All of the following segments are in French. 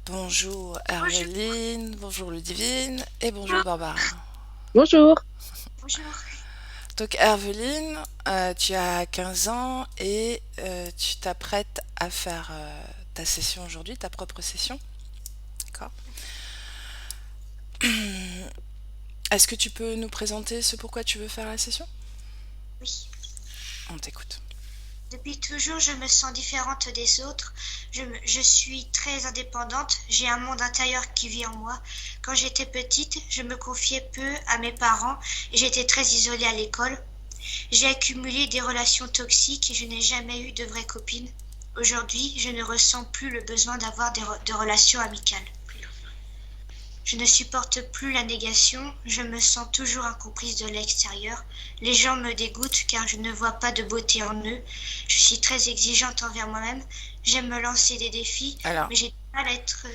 Bonjour Bonjour. Herveline, bonjour Ludivine et bonjour Barbara. Bonjour. Bonjour. Donc Herveline, tu as 15 ans et tu t'apprêtes à faire ta session aujourd'hui, ta propre session. D'accord. Est-ce que tu peux nous présenter ce pourquoi tu veux faire la session? Oui. On t'écoute. Depuis toujours, je me sens différente des autres. Je suis très indépendante. J'ai un monde intérieur qui vit en moi. Quand j'étais petite, je me confiais peu à mes parents et j'étais très isolée à l'école. J'ai accumulé des relations toxiques et je n'ai jamais eu de vraie copine. Aujourd'hui, je ne ressens plus le besoin d'avoir de relations amicales. Je ne supporte plus la négation, je me sens toujours incomprise de l'extérieur. Les gens me dégoûtent car je ne vois pas de beauté en eux. Je suis très exigeante envers moi-même. J'aime me lancer des défis, Alors, mais j'ai du mal à être...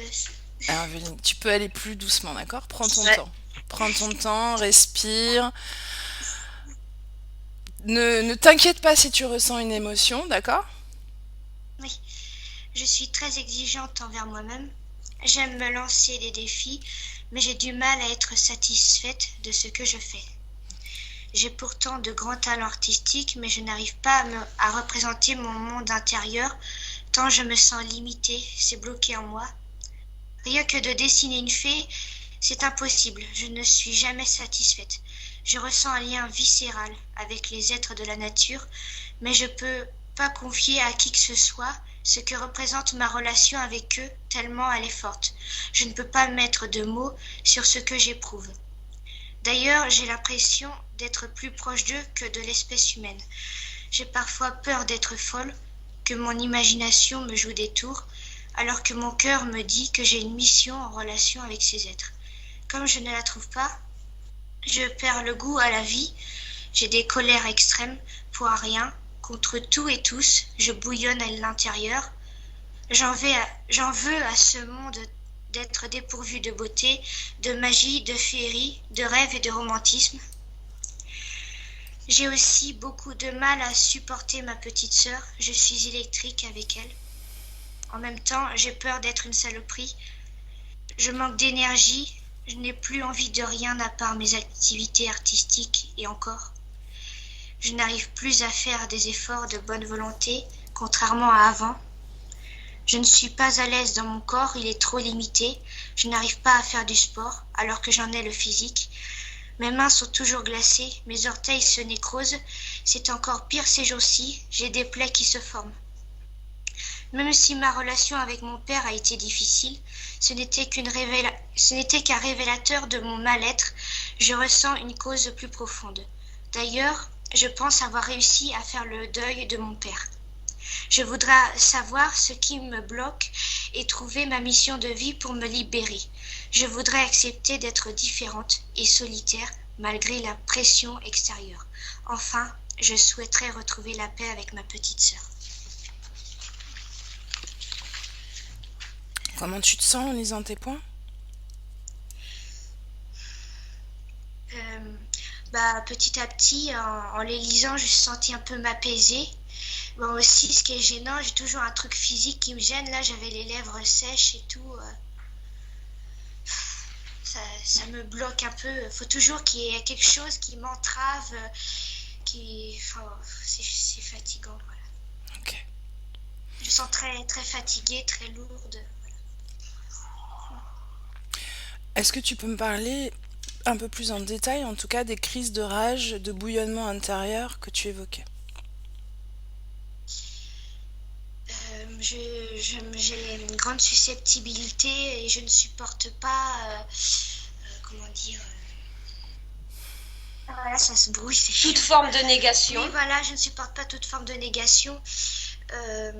Herveline, tu peux aller plus doucement, d'accord? Prends ton Ouais. temps. Prends ton temps, respire. Ne t'inquiète pas si tu ressens une émotion, d'accord? Oui, je suis très exigeante envers moi-même. J'aime me lancer des défis, mais j'ai du mal à être satisfaite de ce que je fais. J'ai pourtant de grands talents artistiques, mais je n'arrive pas à représenter mon monde intérieur, tant je me sens limitée, c'est bloqué en moi. Rien que de dessiner une fée, c'est impossible, je ne suis jamais satisfaite. Je ressens un lien viscéral avec les êtres de la nature, mais je peux pas confier à qui que ce soit ce que représente ma relation avec eux, tellement elle est forte. Je ne peux pas mettre de mots sur ce que j'éprouve. D'ailleurs, j'ai l'impression d'être plus proche d'eux que de l'espèce humaine. J'ai parfois peur d'être folle, que mon imagination me joue des tours, alors que mon cœur me dit que j'ai une mission en relation avec ces êtres. Comme je ne la trouve pas, je perds le goût à la vie, j'ai des colères extrêmes pour rien, contre tout et tous, je bouillonne à l'intérieur. J'en veux à ce monde d'être dépourvu de beauté, de magie, de féerie, de rêve et de romantisme. J'ai aussi beaucoup de mal à supporter ma petite sœur, je suis électrique avec elle. En même temps, j'ai peur d'être une saloperie. Je manque d'énergie, je n'ai plus envie de rien à part mes activités artistiques et encore. Je n'arrive plus à faire des efforts de bonne volonté, contrairement à avant. Je ne suis pas à l'aise dans mon corps, il est trop limité. Je n'arrive pas à faire du sport, alors que j'en ai le physique. Mes mains sont toujours glacées, mes orteils se nécrosent. C'est encore pire ces jours-ci, j'ai des plaies qui se forment. Même si ma relation avec mon père a été difficile, ce n'était qu'un révélateur de mon mal-être. Je ressens une cause plus profonde. D'ailleurs, je pense avoir réussi à faire le deuil de mon père. Je voudrais savoir ce qui me bloque et trouver ma mission de vie pour me libérer. Je voudrais accepter d'être différente et solitaire malgré la pression extérieure. Enfin, je souhaiterais retrouver la paix avec ma petite sœur. Comment tu te sens en lisant tes points? Euh, Petit à petit, en les lisant, je suis sentie un peu m'apaiser. Bon, aussi, ce qui est gênant, j'ai toujours un truc physique qui me gêne. Là, j'avais les lèvres sèches et tout. Ça me bloque un peu. Il faut toujours qu'il y ait quelque chose qui m'entrave, enfin, c'est fatigant. Voilà. Ok. Je me sens très, très fatiguée, très lourde. Est-ce que tu peux me parler un peu plus en détail, en tout cas, des crises de rage, de bouillonnement intérieur que tu évoquais? J'ai une grande susceptibilité et je ne supporte pas, comment dire, ah, voilà, ça se brouille, c'est Toute chiant. forme de négation, Oui, voilà, je ne supporte pas toute forme de négation. Euh,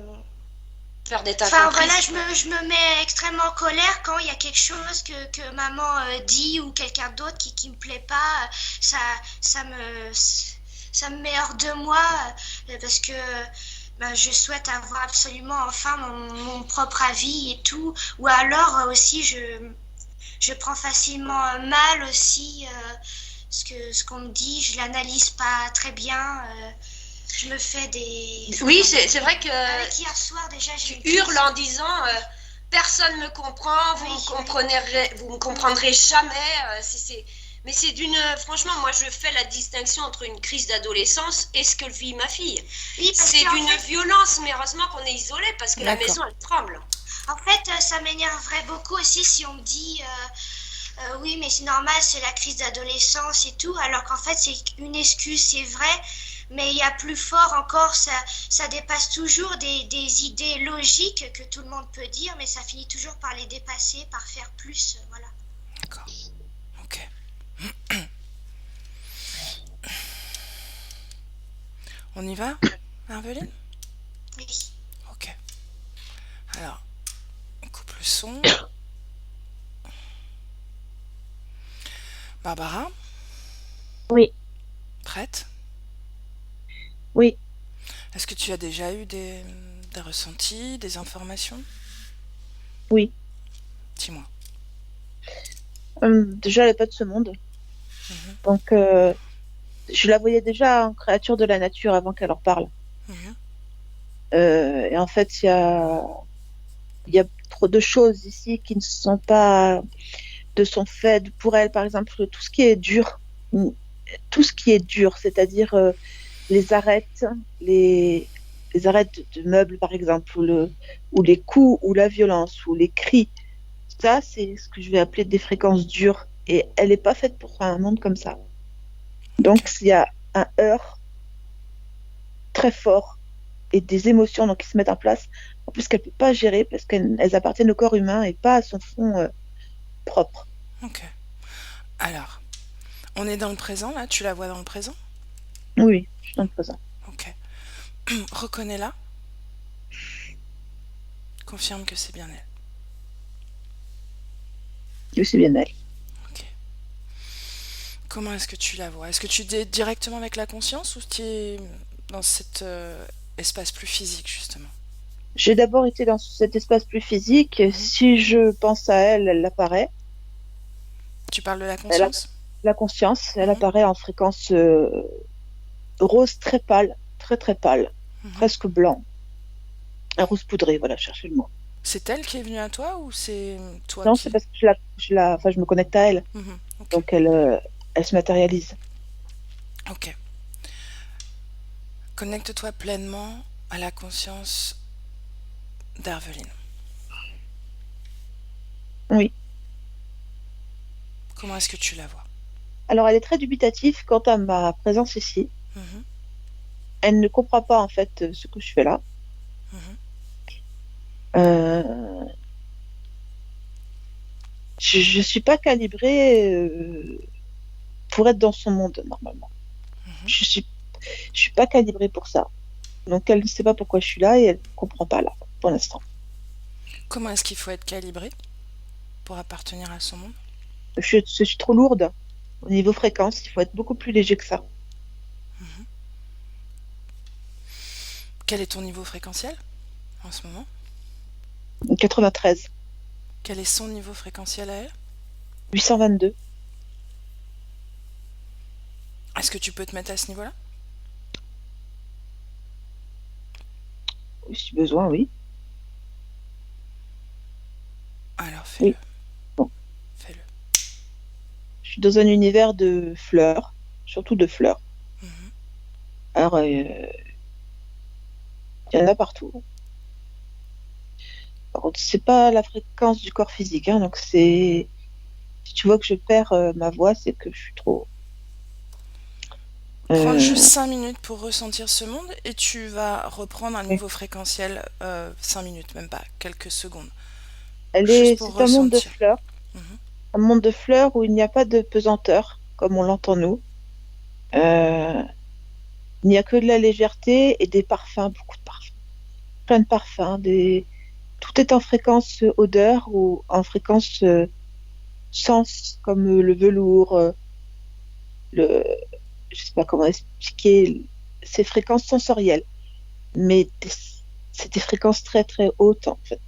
faire des tas Enfin voilà, comprises. je me mets extrêmement en colère quand il y a quelque chose que maman dit ou quelqu'un d'autre qui me plaît pas. Ça, ça me, ça me met hors de moi parce que ben, je souhaite avoir absolument enfin mon propre avis et tout. Ou alors aussi je prends facilement mal aussi ce qu'on me dit. Je l'analyse pas très bien. Je me fais des... Oui, c'est vrai que Avec hier soir déjà j'ai tu une hurles crise. en disant personne me comprend, vous me comprendrez jamais. Mais franchement, moi je fais la distinction entre une crise d'adolescence et ce que vit ma fille. Oui, c'est d'une violence, mais heureusement qu'on est isolé parce que la maison elle tremble. En fait, ça m'énerverait beaucoup aussi si on me dit oui, mais c'est normal, c'est la crise d'adolescence et tout, alors qu'en fait c'est une excuse, c'est vrai. Mais il y a plus fort encore, ça dépasse toujours des idées logiques que tout le monde peut dire, mais ça finit toujours par les dépasser, par faire plus, voilà. D'accord. Ok. On y va, Herveline? Oui. Ok. Alors, on coupe le son. Barbara? Oui. Prête? Oui. Est-ce que tu as déjà eu des ressentis, des informations? Oui. Dis-moi. Déjà, elle n'est pas de ce monde. Donc, je la voyais déjà en créature de la nature avant qu'elle en parle. Et en fait, il y a trop de choses ici qui ne sont pas de son fait. Pour elle, par exemple, tout ce qui est dur, c'est-à-dire les arêtes, les arêtes de meubles, par exemple, ou les coups, ou la violence, ou les cris. Ça, c'est ce que je vais appeler des fréquences dures. Et elle n'est pas faite pour un monde comme ça. Donc, il y a un heurt très fort et des émotions donc, qui se mettent en place, en plus qu'elle ne peut pas gérer parce qu'elles appartiennent au corps humain et pas à son fond propre. Ok. Alors, on est dans le présent, là? Tu la vois dans le présent? Oui, je suis dans le présent. Ok. Reconnais-la. Confirme que c'est bien elle. Oui, c'est bien elle. Ok. Comment est-ce que tu la vois? Est-ce que tu es directement avec la conscience ou tu es dans cet espace plus physique, justement? J'ai d'abord été dans cet espace plus physique. Si je pense à elle, elle apparaît. Tu parles de la conscience? La conscience, elle apparaît en fréquence rose très pâle, très très pâle, presque blanc. Un rose poudré, voilà, cherchez le mot. C'est elle qui est venue à toi ou c'est toi Non, qui... c'est parce que je me connecte à elle. Okay. Donc elle se matérialise. Ok. Connecte-toi pleinement à la conscience d'Herveline. Oui. Comment est-ce que tu la vois? Alors, elle est très dubitative quant à ma présence ici. Elle ne comprend pas, en fait, ce que je fais là. Je ne suis pas calibrée pour être dans son monde, normalement. Je suis pas calibrée pour ça. Donc, elle ne sait pas pourquoi je suis là et elle ne comprend pas, là, pour l'instant. Comment est-ce qu'il faut être calibré pour appartenir à son monde? Je suis trop lourde. Au niveau fréquence, il faut être beaucoup plus léger que ça. Quel est ton niveau fréquentiel en ce moment? 93. Quel est son niveau fréquentiel à elle? 822. Est-ce que tu peux te mettre à ce niveau-là? Si besoin, oui. Alors fais-le. Oui. Bon. Fais-le. Je suis dans un univers de fleurs, surtout de fleurs. Alors, il y en a partout. Par contre, c'est pas la fréquence du corps physique, hein, donc c'est... Si tu vois que je perds ma voix, c'est que je suis trop... Prends juste 5 minutes pour ressentir ce monde et tu vas reprendre un niveau fréquentiel 5 minutes, même pas, quelques secondes. C'est un monde de fleurs. Un monde de fleurs où il n'y a pas de pesanteur, comme on l'entend nous. Il n'y a que de la légèreté et des parfums, beaucoup de parfums. Plein de parfums. Tout est en fréquence odeur ou en fréquence sens, comme le velours, je sais pas comment expliquer, ces fréquences sensorielles. Mais c'est des fréquences très très hautes en fait.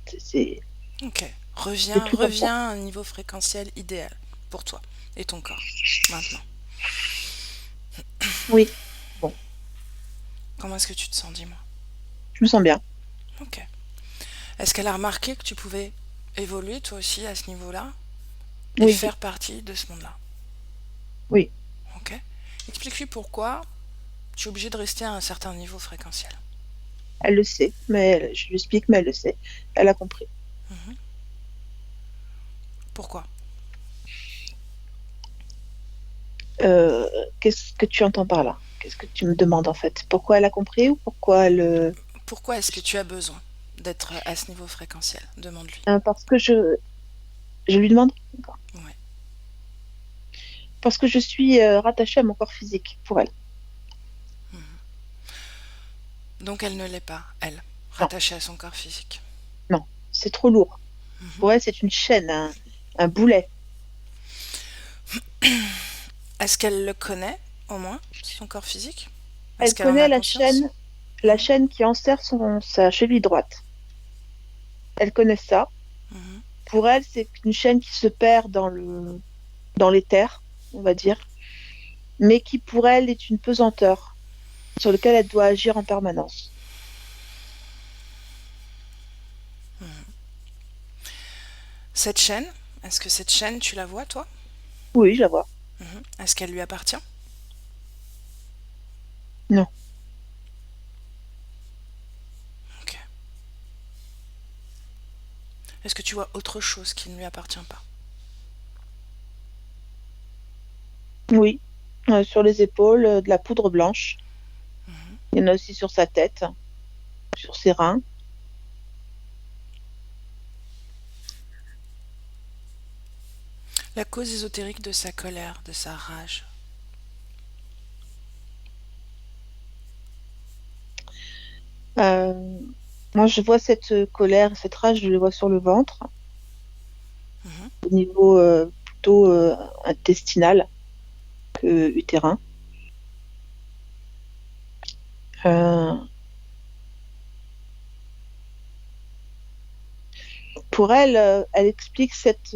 Ok, reviens à un niveau fréquentiel idéal pour toi et ton corps, maintenant. Oui, bon. Comment est-ce que tu te sens, dis-moi? Je me sens bien. Ok. Est-ce qu'elle a remarqué que tu pouvais évoluer toi aussi à ce niveau-là et Oui, faire partie de ce monde-là. oui. Ok. Explique-lui pourquoi tu es obligé de rester à un certain niveau fréquentiel. Elle le sait, mais je lui explique, mais elle le sait. Elle a compris. Mhm. Pourquoi? Euh, Qu'est-ce que tu entends par là? Qu'est-ce que tu me demandes en fait? Pourquoi elle a compris ou pourquoi elle... Pourquoi est-ce que tu as besoin d'être à ce niveau fréquentiel? Demande-lui. Parce que je lui demande? D'accord. Ouais. Parce que je suis rattachée à mon corps physique pour elle. Mhm. Donc elle ne l'est pas, elle, Non, rattachée à son corps physique. non, c'est trop lourd. Mhm. Pour elle, c'est une chaîne, un boulet. Est-ce qu'elle le connaît, au moins, son corps physique? Est-ce Elle qu'elle en a connaît conscience? la Mhm. chaîne qui enserre sa cheville droite. Elle connaît ça. Mhm. Pour elle, c'est une chaîne qui se perd dans l'éther, on va dire, mais qui pour elle est une pesanteur sur laquelle elle doit agir en permanence. Mhm. Cette chaîne, est-ce que cette chaîne, tu la vois, toi? Oui, je la vois. Mhm. Est-ce qu'elle lui appartient? Non. Ok. Est-ce que tu vois autre chose qui ne lui appartient pas? Oui. Sur les épaules, de la poudre blanche. Mhm. Il y en a aussi sur sa tête, sur ses reins. La cause ésotérique de sa colère, de sa rage. Euh, Moi, je vois cette colère, cette rage, je le vois sur le ventre, Mhm. au niveau plutôt intestinal que utérin. Euh, pour elle, elle explique cet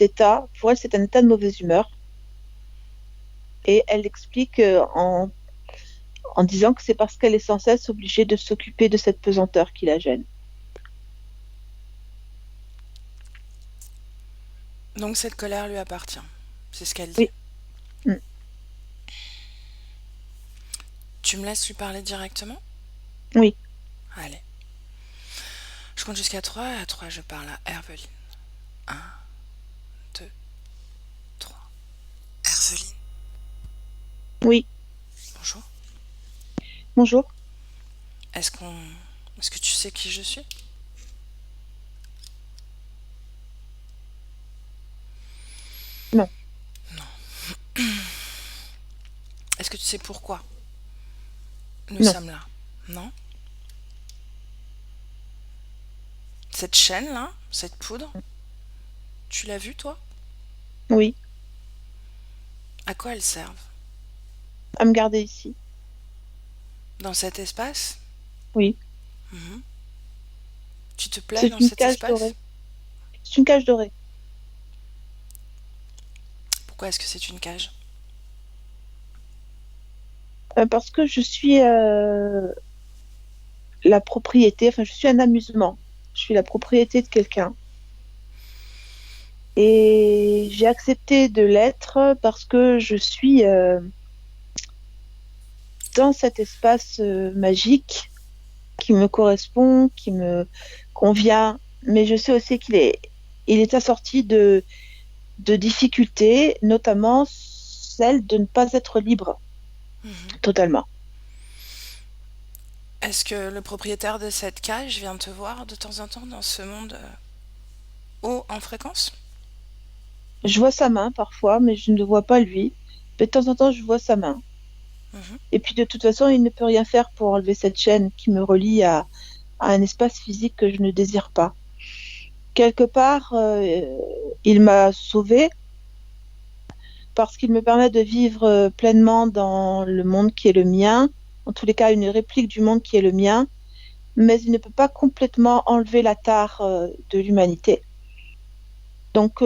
état. Pour elle, c'est un état de mauvaise humeur. Et elle explique en disant que c'est parce qu'elle est sans cesse obligée de s'occuper de cette pesanteur qui la gêne. Donc cette colère lui appartient. C'est ce qu'elle dit. Oui, mm, Tu me laisses lui parler directement? oui, Allez. Je compte jusqu'à 3. À 3, je parle à Herveline. Un, 2, 3. Herveline, oui. bonjour. Bonjour. Est-ce qu'on... Est-ce que tu sais qui je suis? Non, Est-ce que tu sais pourquoi nous non, sommes là? Non? Cette chaîne-là, cette poudre, tu l'as vue, toi? oui. À quoi elles servent? À me garder ici. Dans cet espace? Oui. Mhm. Tu te plais C'est dans une cet cage espace? dorée. C'est une cage dorée. Pourquoi est-ce que c'est une cage? Parce que je suis la propriété, enfin, je suis un amusement. Je suis la propriété de quelqu'un. Et j'ai accepté de l'être parce que je suis dans cet espace magique qui me correspond, qui me convient. Mais je sais aussi il est assorti de difficultés, notamment celle de ne pas être libre Mhm. totalement. Est-ce que le propriétaire de cette cage vient te voir de temps en temps dans ce monde haut en fréquence? Je vois sa main parfois, mais je ne le vois pas lui. Mais de temps en temps, je vois sa main. Mhm. Et puis de toute façon, il ne peut rien faire pour enlever cette chaîne qui me relie à un espace physique que je ne désire pas. Quelque part, il m'a sauvée parce qu'il me permet de vivre pleinement dans le monde qui est le mien, en tous les cas une réplique du monde qui est le mien, mais il ne peut pas complètement enlever la tare de l'humanité. Donc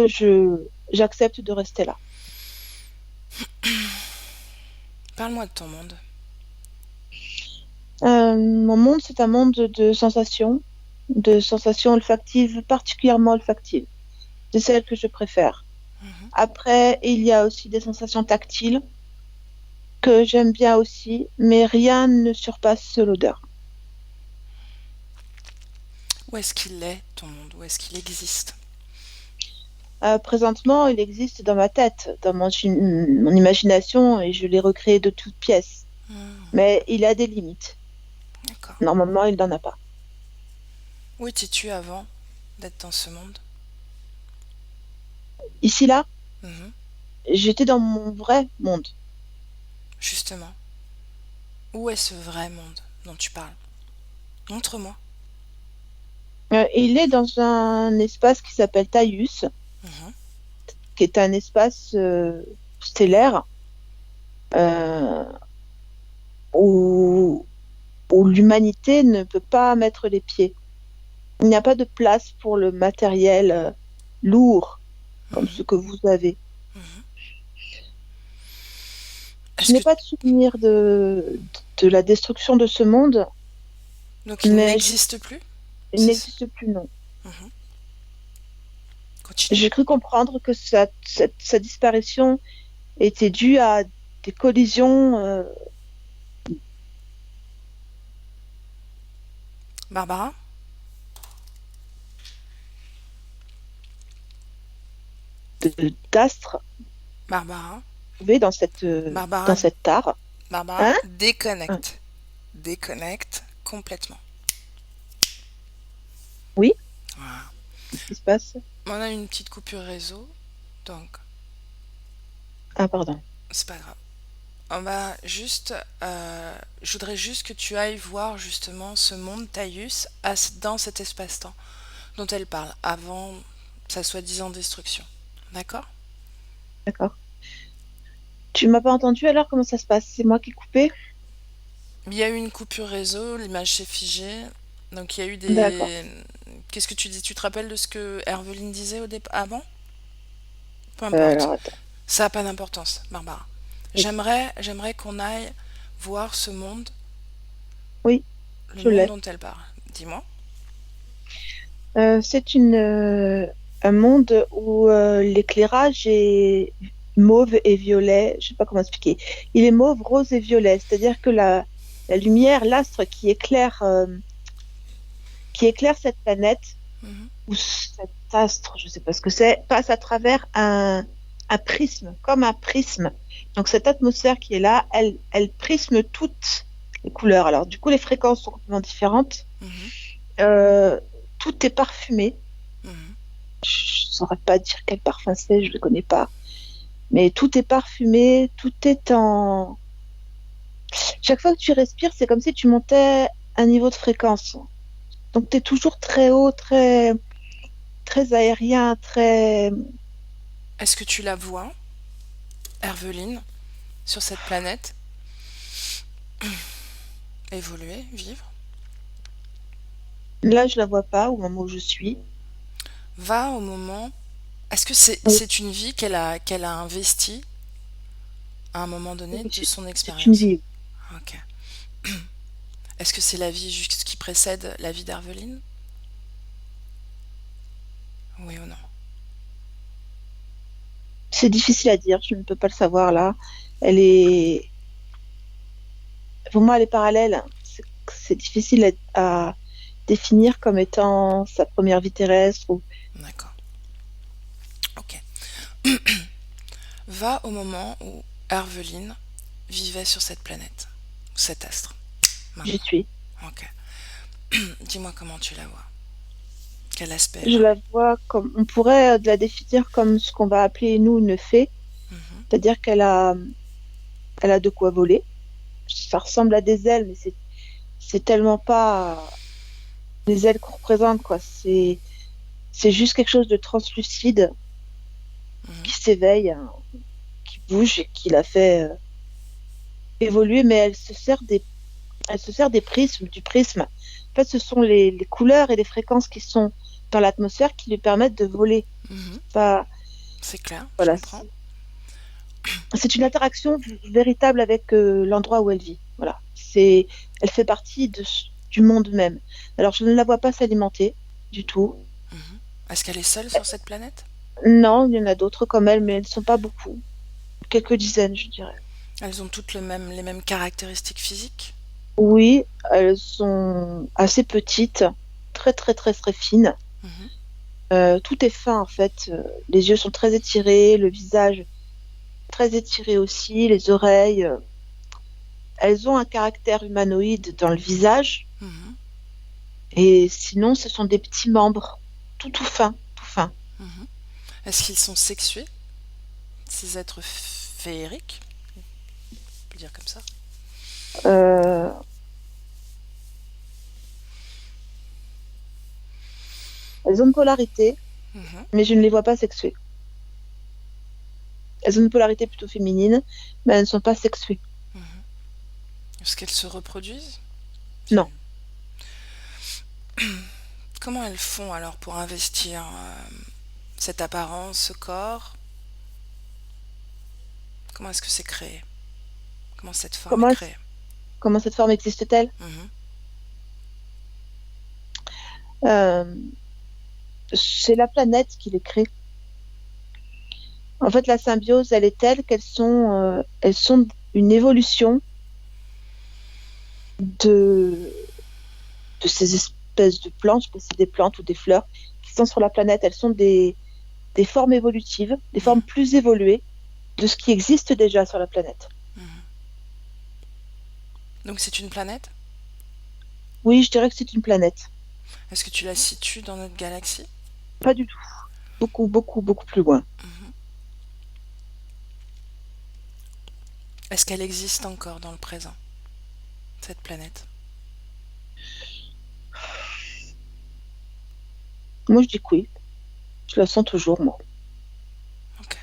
j'accepte de rester là. Parle-moi de ton monde. Mon monde, c'est un monde de sensations, de sensations olfactives, particulièrement olfactives. C'est celle que je préfère. Mhm. Après, il y a aussi des sensations tactiles que j'aime bien aussi, mais rien ne surpasse l'odeur. Où est-ce qu'il est, ton monde? Où est-ce qu'il existe? Présentement, il existe dans ma tête, dans mon imagination, et je l'ai recréé de toutes pièces. Hmm, Mais il a des limites. d'accord. Normalement, il n'en a pas. Où étais-tu avant d'être dans ce monde? Ici, là, Mhm. j'étais dans mon vrai monde. Justement. Où est ce vrai monde dont tu parles? Montre-moi. Il est dans un espace qui s'appelle Taius, Mhm. qui est un espace stellaire euh, où, où l'humanité ne peut pas mettre les pieds. Il n'y a pas de place pour le matériel lourd comme Mhm. ce que vous avez. Mhm. Je Est-ce n'ai que... pas de souvenir de la destruction de ce monde, Donc il mais n'existe plus? il C'est ça. n'existe plus, non. Mhm. Continue. J'ai cru comprendre que sa disparition était due à des collisions. Barbara? D'astres Barbara? trouvés Barbara? dans cette tare. Barbara? Hein? Hein. Déconnecte. Déconnecte complètement. Oui, Voilà. qu'est-ce qui se passe? On a une petite coupure réseau, donc Ah, pardon. c'est pas grave. On va juste, je voudrais juste que tu ailles voir justement ce monde Taius dans cet espace-temps dont elle parle, avant sa soi-disant destruction. D'accord? D'accord. Tu m'as pas entendu alors? Comment ça se passe? C'est moi qui ai coupé? Il y a eu une coupure réseau, l'image s'est figée, donc il y a eu D'accord. des... Qu'est-ce que tu dis? Tu te rappelles de ce que Herveline disait au départ avant? Peu importe. Alors, attends. Ça n'a pas d'importance, Barbara. Oui, J'aimerais qu'on aille voir ce monde, oui, le je monde l'ai. dont elle parle. Dis-moi. C'est un monde où l'éclairage est mauve et violet. Je sais pas comment expliquer. Il est mauve, rose et violet. C'est-à-dire que la lumière, l'astre qui éclaire cette planète, Mhm, ou cet astre, je sais pas ce que c'est, passe à travers un prisme, comme un prisme. Donc cette atmosphère qui est là, elle prisme toutes les couleurs. Alors du coup, les fréquences sont complètement différentes. mhm, Euh, Tout est parfumé. mhm. Je ne saurais pas dire quel parfum c'est, je ne le connais pas. Mais tout est parfumé, tout est en... Chaque fois que tu respires, c'est comme si tu montais un niveau de fréquence. Donc tu es toujours très haut, très aérien, très... Est-ce que tu la vois, Herveline, sur cette planète, évoluer, vivre? Là, je la vois pas au moment où je suis. Va au moment... Est-ce que Oui, c'est une vie qu'elle a investie à un moment donné oui, de son c'est une expérience? vie. Ok. Est-ce que c'est la vie juste qui précède la vie d'Herveline? Oui ou non? C'est difficile à dire, je ne peux pas le savoir là. Elle est... Pour moi, elle est parallèle. C'est difficile à définir comme étant sa première vie terrestre. D'accord. Ok. Va au moment où Herveline vivait sur cette planète, cet astre, J'y maintenant. suis. Ok. Dis-moi comment tu la vois. Quel aspect elle Je a? la vois comme, on pourrait la définir comme ce qu'on va appeler, nous, une fée. Mhm, C'est-à-dire elle a de quoi voler. Ça ressemble à des ailes, mais c'est tellement pas des ailes qu'on représente, quoi. C'est juste quelque chose de translucide mhm, qui s'éveille, hein, qui bouge et qui la fait évoluer, mais elle se sert des prismes, du prisme. En fait, ce sont les couleurs et les fréquences qui sont dans l'atmosphère qui lui permettent de voler. mhm. Pas, C'est clair, je voilà, comprends. c'est une interaction véritable avec l'endroit où elle vit. Voilà. Elle fait partie du monde même. Alors, je ne la vois pas s'alimenter du tout. Mhm. Est-ce qu'elle est seule sur cette planète? Non, il y en a d'autres comme elle, mais elles ne sont pas beaucoup. Quelques dizaines, je dirais. Elles ont toutes les mêmes caractéristiques physiques? Oui, elles sont assez petites, très très très très fines. Mhm. Tout est fin en fait. Les yeux sont très étirés, le visage très étiré aussi, les oreilles. Elles ont un caractère humanoïde dans le visage, Mhm. et sinon, ce sont des petits membres, tout fin, tout fin. Mhm. Est-ce qu'ils sont sexués, ces êtres féeriques? On peut dire comme ça. Euh, Elles ont une polarité, Mhm. mais je ne les vois pas sexuées. Elles ont une polarité plutôt féminine, mais elles ne sont pas sexuées. Mhm. Est-ce qu'elles se reproduisent? Non. Comment elles font alors pour investir cette apparence, ce corps? Comment est-ce que c'est créé? Comment cette forme est Comment, créée? comment cette forme existe-t-elle? Mhm. Euh, c'est la planète qui les crée. En fait, la symbiose, elle est telle elles sont une évolution de, de ces espèces de plantes, je sais pas si c'est des plantes ou des fleurs, qui sont sur la planète. Elles sont des formes évolutives, des formes Mhm. plus évoluées de ce qui existe déjà sur la planète. Mhm. Donc c'est une planète? Oui, je dirais que c'est une planète. Est-ce que tu la situes dans notre galaxie? Pas du tout. Beaucoup, beaucoup, beaucoup plus loin. Mhm. Est-ce qu'elle existe encore dans le présent, cette planète? Moi, je dis que oui. Je la sens toujours, moi. Ok.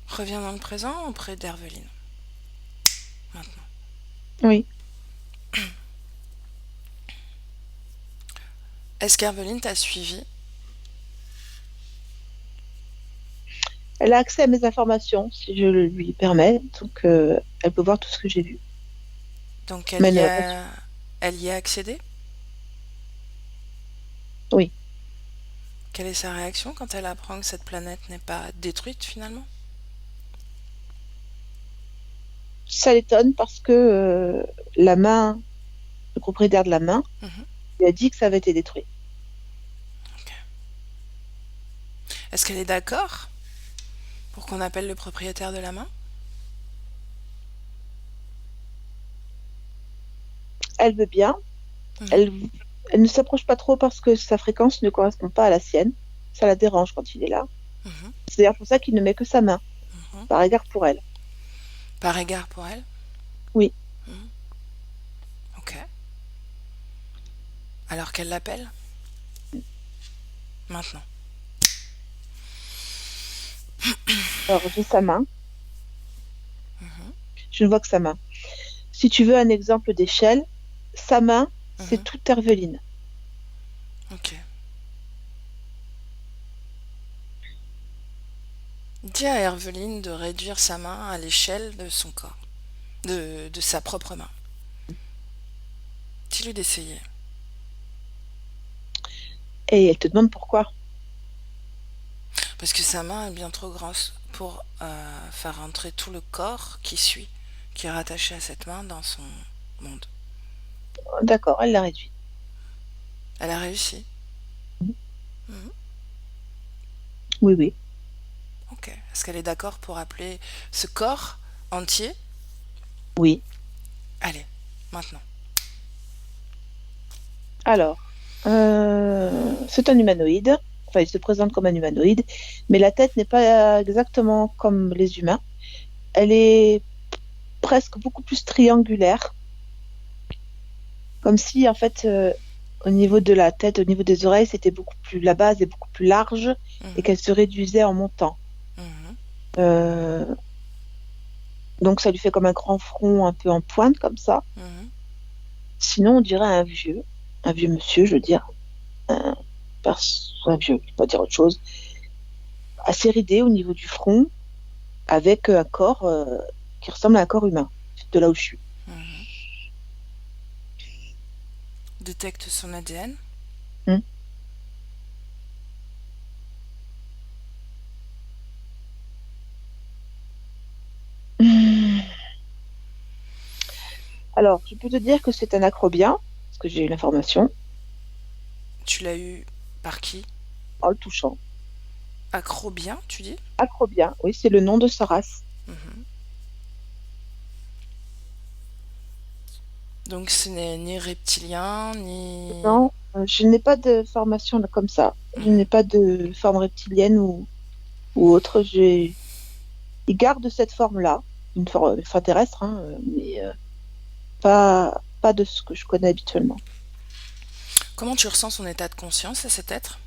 Reviens dans le présent auprès d'Herveline, maintenant. Oui. Est-ce qu'Herveline t'a suivi? Elle a accès à mes informations, si je le lui permets. Donc, elle peut voir tout ce que j'ai vu. Donc Mais elle ne va pas elle y a accédé? Oui. Quelle est sa réaction quand elle apprend que cette planète n'est pas détruite finalement? Ça l'étonne parce que la main, le propriétaire de la main, Mhm. lui a dit que ça avait été détruit. Ok. Est-ce qu'elle est d'accord pour qu'on appelle le propriétaire de la main? Elle veut bien. Mhm. Elle, elle ne s'approche pas trop parce que sa fréquence ne correspond pas à la sienne. Ça la dérange quand il est là. Mhm. C'est d'ailleurs pour ça qu'il ne met que sa main, Mhm. par égard pour elle. Par égard pour elle? Oui. Mhm. Ok. Alors qu'elle l'appelle? Maintenant. Alors, j'ai sa main. Mhm. Je ne vois que sa main. Si tu veux un exemple d'échelle, sa main, c'est Mhm. toute Herveline. Ok. Dis à Herveline de réduire sa main à l'échelle de son corps, de sa propre main. Dis-lui d'essayer. Et elle te demande pourquoi. Parce que sa main est bien trop grosse pour faire entrer tout le corps qui suit, qui est rattaché à cette main dans son monde. D'accord, elle l'a réduit. Elle a réussi. Mhm. Oui, oui. Ok. Est-ce qu'elle est d'accord pour appeler ce corps entier? Oui. Allez, maintenant. Alors, c'est un humanoïde. Enfin, il se présente comme un humanoïde, mais la tête n'est pas exactement comme les humains. Elle est presque beaucoup plus triangulaire, comme si, en fait, au niveau de la tête, au niveau des oreilles, c'était beaucoup plus, la base est beaucoup plus large et Mhm. qu'elle se réduisait en montant. Mhm. Euh, donc, ça lui fait comme un grand front un peu en pointe, comme ça. Mhm. Sinon, on dirait un vieux monsieur, je veux dire, un, un vieux, je vais pas dire autre chose, assez ridé au niveau du front, avec un corps qui ressemble à un corps humain, de là où je suis. Mhm. détecte son ADN. Hmm. Alors, je peux te dire que c'est un acrobien, parce que j'ai eu l'information, Tu l'as eu par qui? en le touchant. Acrobien, tu dis? Acrobien, oui, c'est le nom de sa race. Mhm. Donc ce n'est ni reptilien, ni... Non, je n'ai pas de formation là, comme ça. Je Mhm. n'ai pas de forme reptilienne ou autre. Il garde cette forme-là, une forme extraterrestre, hein, mais pas de ce que je connais habituellement. Comment tu ressens son état de conscience à cet être?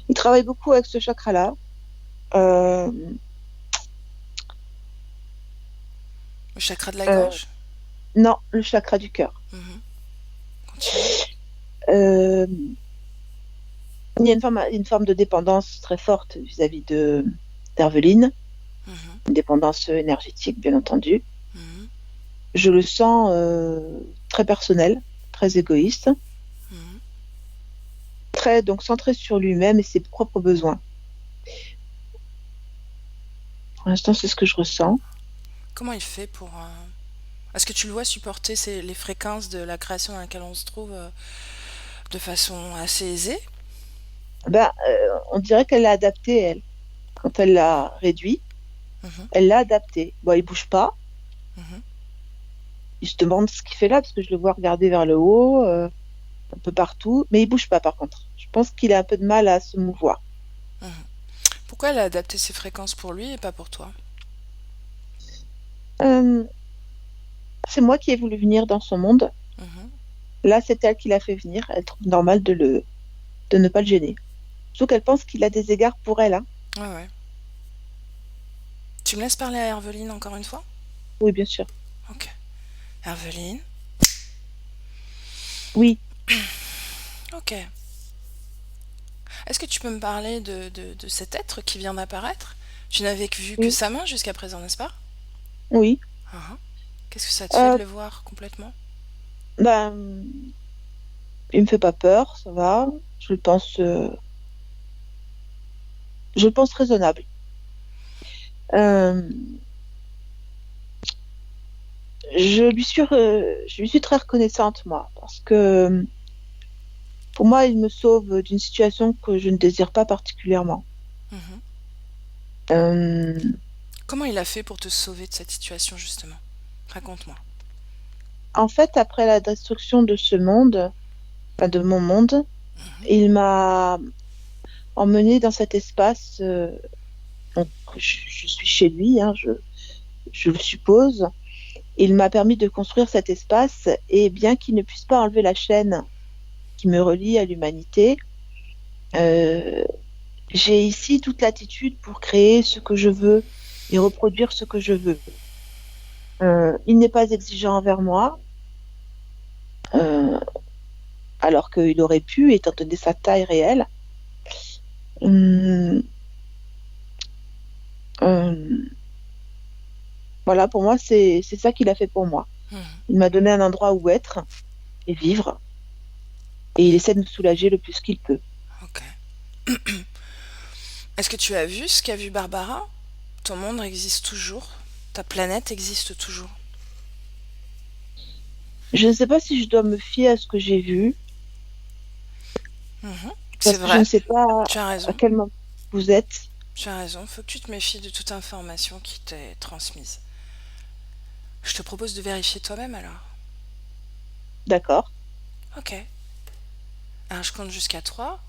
Il travaille beaucoup avec ce chakra-là. Euh, Le chakra de la euh, gorge? non, le chakra du cœur. Mhm. Continue. Euh, il y a une forme de dépendance très forte vis-à-vis d'Herveline, Mhm. une dépendance énergétique, bien entendu. Mhm. Je le sens très personnel, très égoïste, Mhm. très donc centré sur lui-même et ses propres besoins. Pour l'instant, c'est ce que je ressens. Comment il fait pour... Est-ce que tu le vois supporter les fréquences de la création dans laquelle on se trouve de façon assez aisée? Ben, on dirait qu'elle l'a adapté, elle. Quand elle l'a réduit, Mhm. elle l'a adapté. Bon, il bouge pas. Mhm. Il se demande ce qu'il fait là, parce que je le vois regarder vers le haut, un peu partout, mais il bouge pas par contre. Je pense qu'il a un peu de mal à se mouvoir. Mhm. Pourquoi elle a adapté ses fréquences pour lui et pas pour toi? Euh, c'est moi qui ai voulu venir dans son monde. Mhm. Là, c'est elle qui l'a fait venir. Elle trouve normal de ne pas le gêner. Surtout qu'elle pense qu'il a des égards pour elle, hein. Ouais, ouais. Tu me laisses parler à Herveline encore une fois? Oui, bien sûr. Ok. Herveline? Oui. Ok. Est-ce que tu peux me parler de cet être qui vient d'apparaître? Tu n'avais vu que Oui. sa main jusqu'à présent, n'est-ce pas? Oui. Ah. Qu'est-ce que ça te fait de Euh, le voir complètement? ben, il me fait pas peur, ça va. Je le pense raisonnable. Euh, je lui suis très reconnaissante, moi, parce que pour moi, il me sauve d'une situation que je ne désire pas particulièrement. Mhm. Euh, Comment il a fait pour te sauver de cette situation, justement? Raconte-moi. en fait, après la destruction de ce monde, enfin de mon monde, Mhm. il m'a emmenée dans cet espace. Donc, je suis chez lui, hein, je le suppose. Il m'a permis de construire cet espace et bien qu'il ne puisse pas enlever la chaîne qui me relie à l'humanité, euh, j'ai ici toute l'attitude pour créer ce que je veux et reproduire ce que je veux. Il n'est pas exigeant envers moi, euh, alors qu'il aurait pu, étant donné sa taille réelle. Hum, euh, voilà, pour moi, c'est ça qu'il a fait pour moi. Mhm. Il m'a donné un endroit où être et vivre, et il essaie de me soulager le plus qu'il peut. Ok. Est-ce que tu as vu ce qu'a vu Barbara? Ton monde existe toujours. Ta planète existe toujours. Je ne sais pas si je dois me fier à ce que j'ai vu, Mhm. C'est parce que je ne vrai. sais pas Tu as à raison. quel moment vous êtes. Tu as raison. Faut que tu te méfies de toute information qui t'est transmise. Je te propose de vérifier toi-même alors. D'accord, Ok. Alors je compte jusqu'à 3.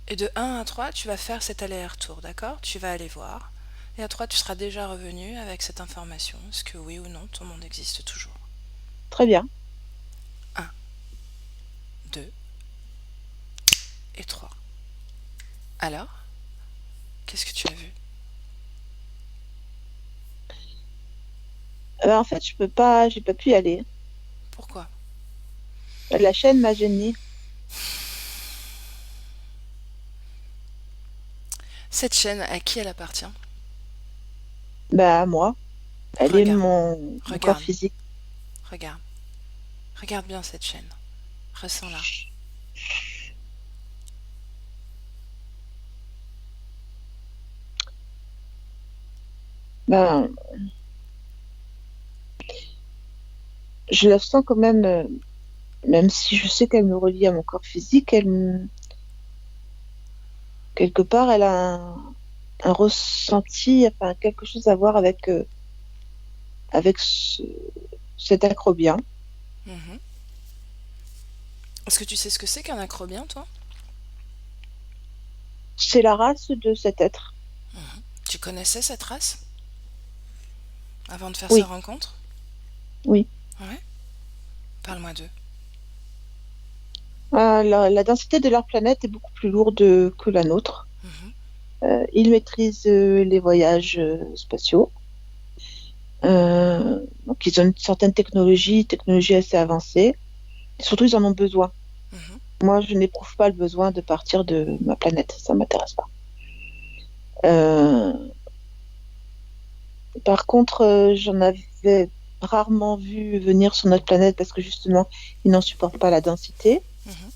Et de 1 à 3, tu vas faire cet aller-retour, d'accord? Tu vas aller voir. Et à 3, tu seras déjà revenu avec cette information. Est-ce que oui ou non, ton monde existe toujours? très bien. 1, 2 et 3. Alors, qu'est-ce que tu as vu? En fait, je peux pas, j'ai pas pu y aller. Pourquoi? La chaîne m'a gênée. Cette chaîne, à qui elle appartient? Bah, moi, elle est Regarde, mon corps regarde, physique. regarde. Regarde bien cette chaîne. Ressens-la. Ben, je la sens quand même, même si je sais qu'elle me relie à mon corps physique, quelque part, elle a un ressenti, enfin, quelque chose à voir avec cet acrobien. Mhm. Est-ce que tu sais ce que c'est qu'un acrobien, toi? C'est la race de cet être. Tu connaissais cette race avant de faire cette Oui, rencontre? oui. Ouais. Parle-moi d'eux. La densité de leur planète est beaucoup plus lourde que la nôtre. Mhm. Ils maîtrisent les voyages spatiaux. Donc, ils ont une certaine technologie assez avancée. Et surtout, ils en ont besoin. Mhm. Moi, je n'éprouve pas le besoin de partir de ma planète. Ça m'intéresse pas. Euh, Par contre, j'en avais rarement vu venir sur notre planète parce que justement, ils n'en supportent pas la densité. Mhm.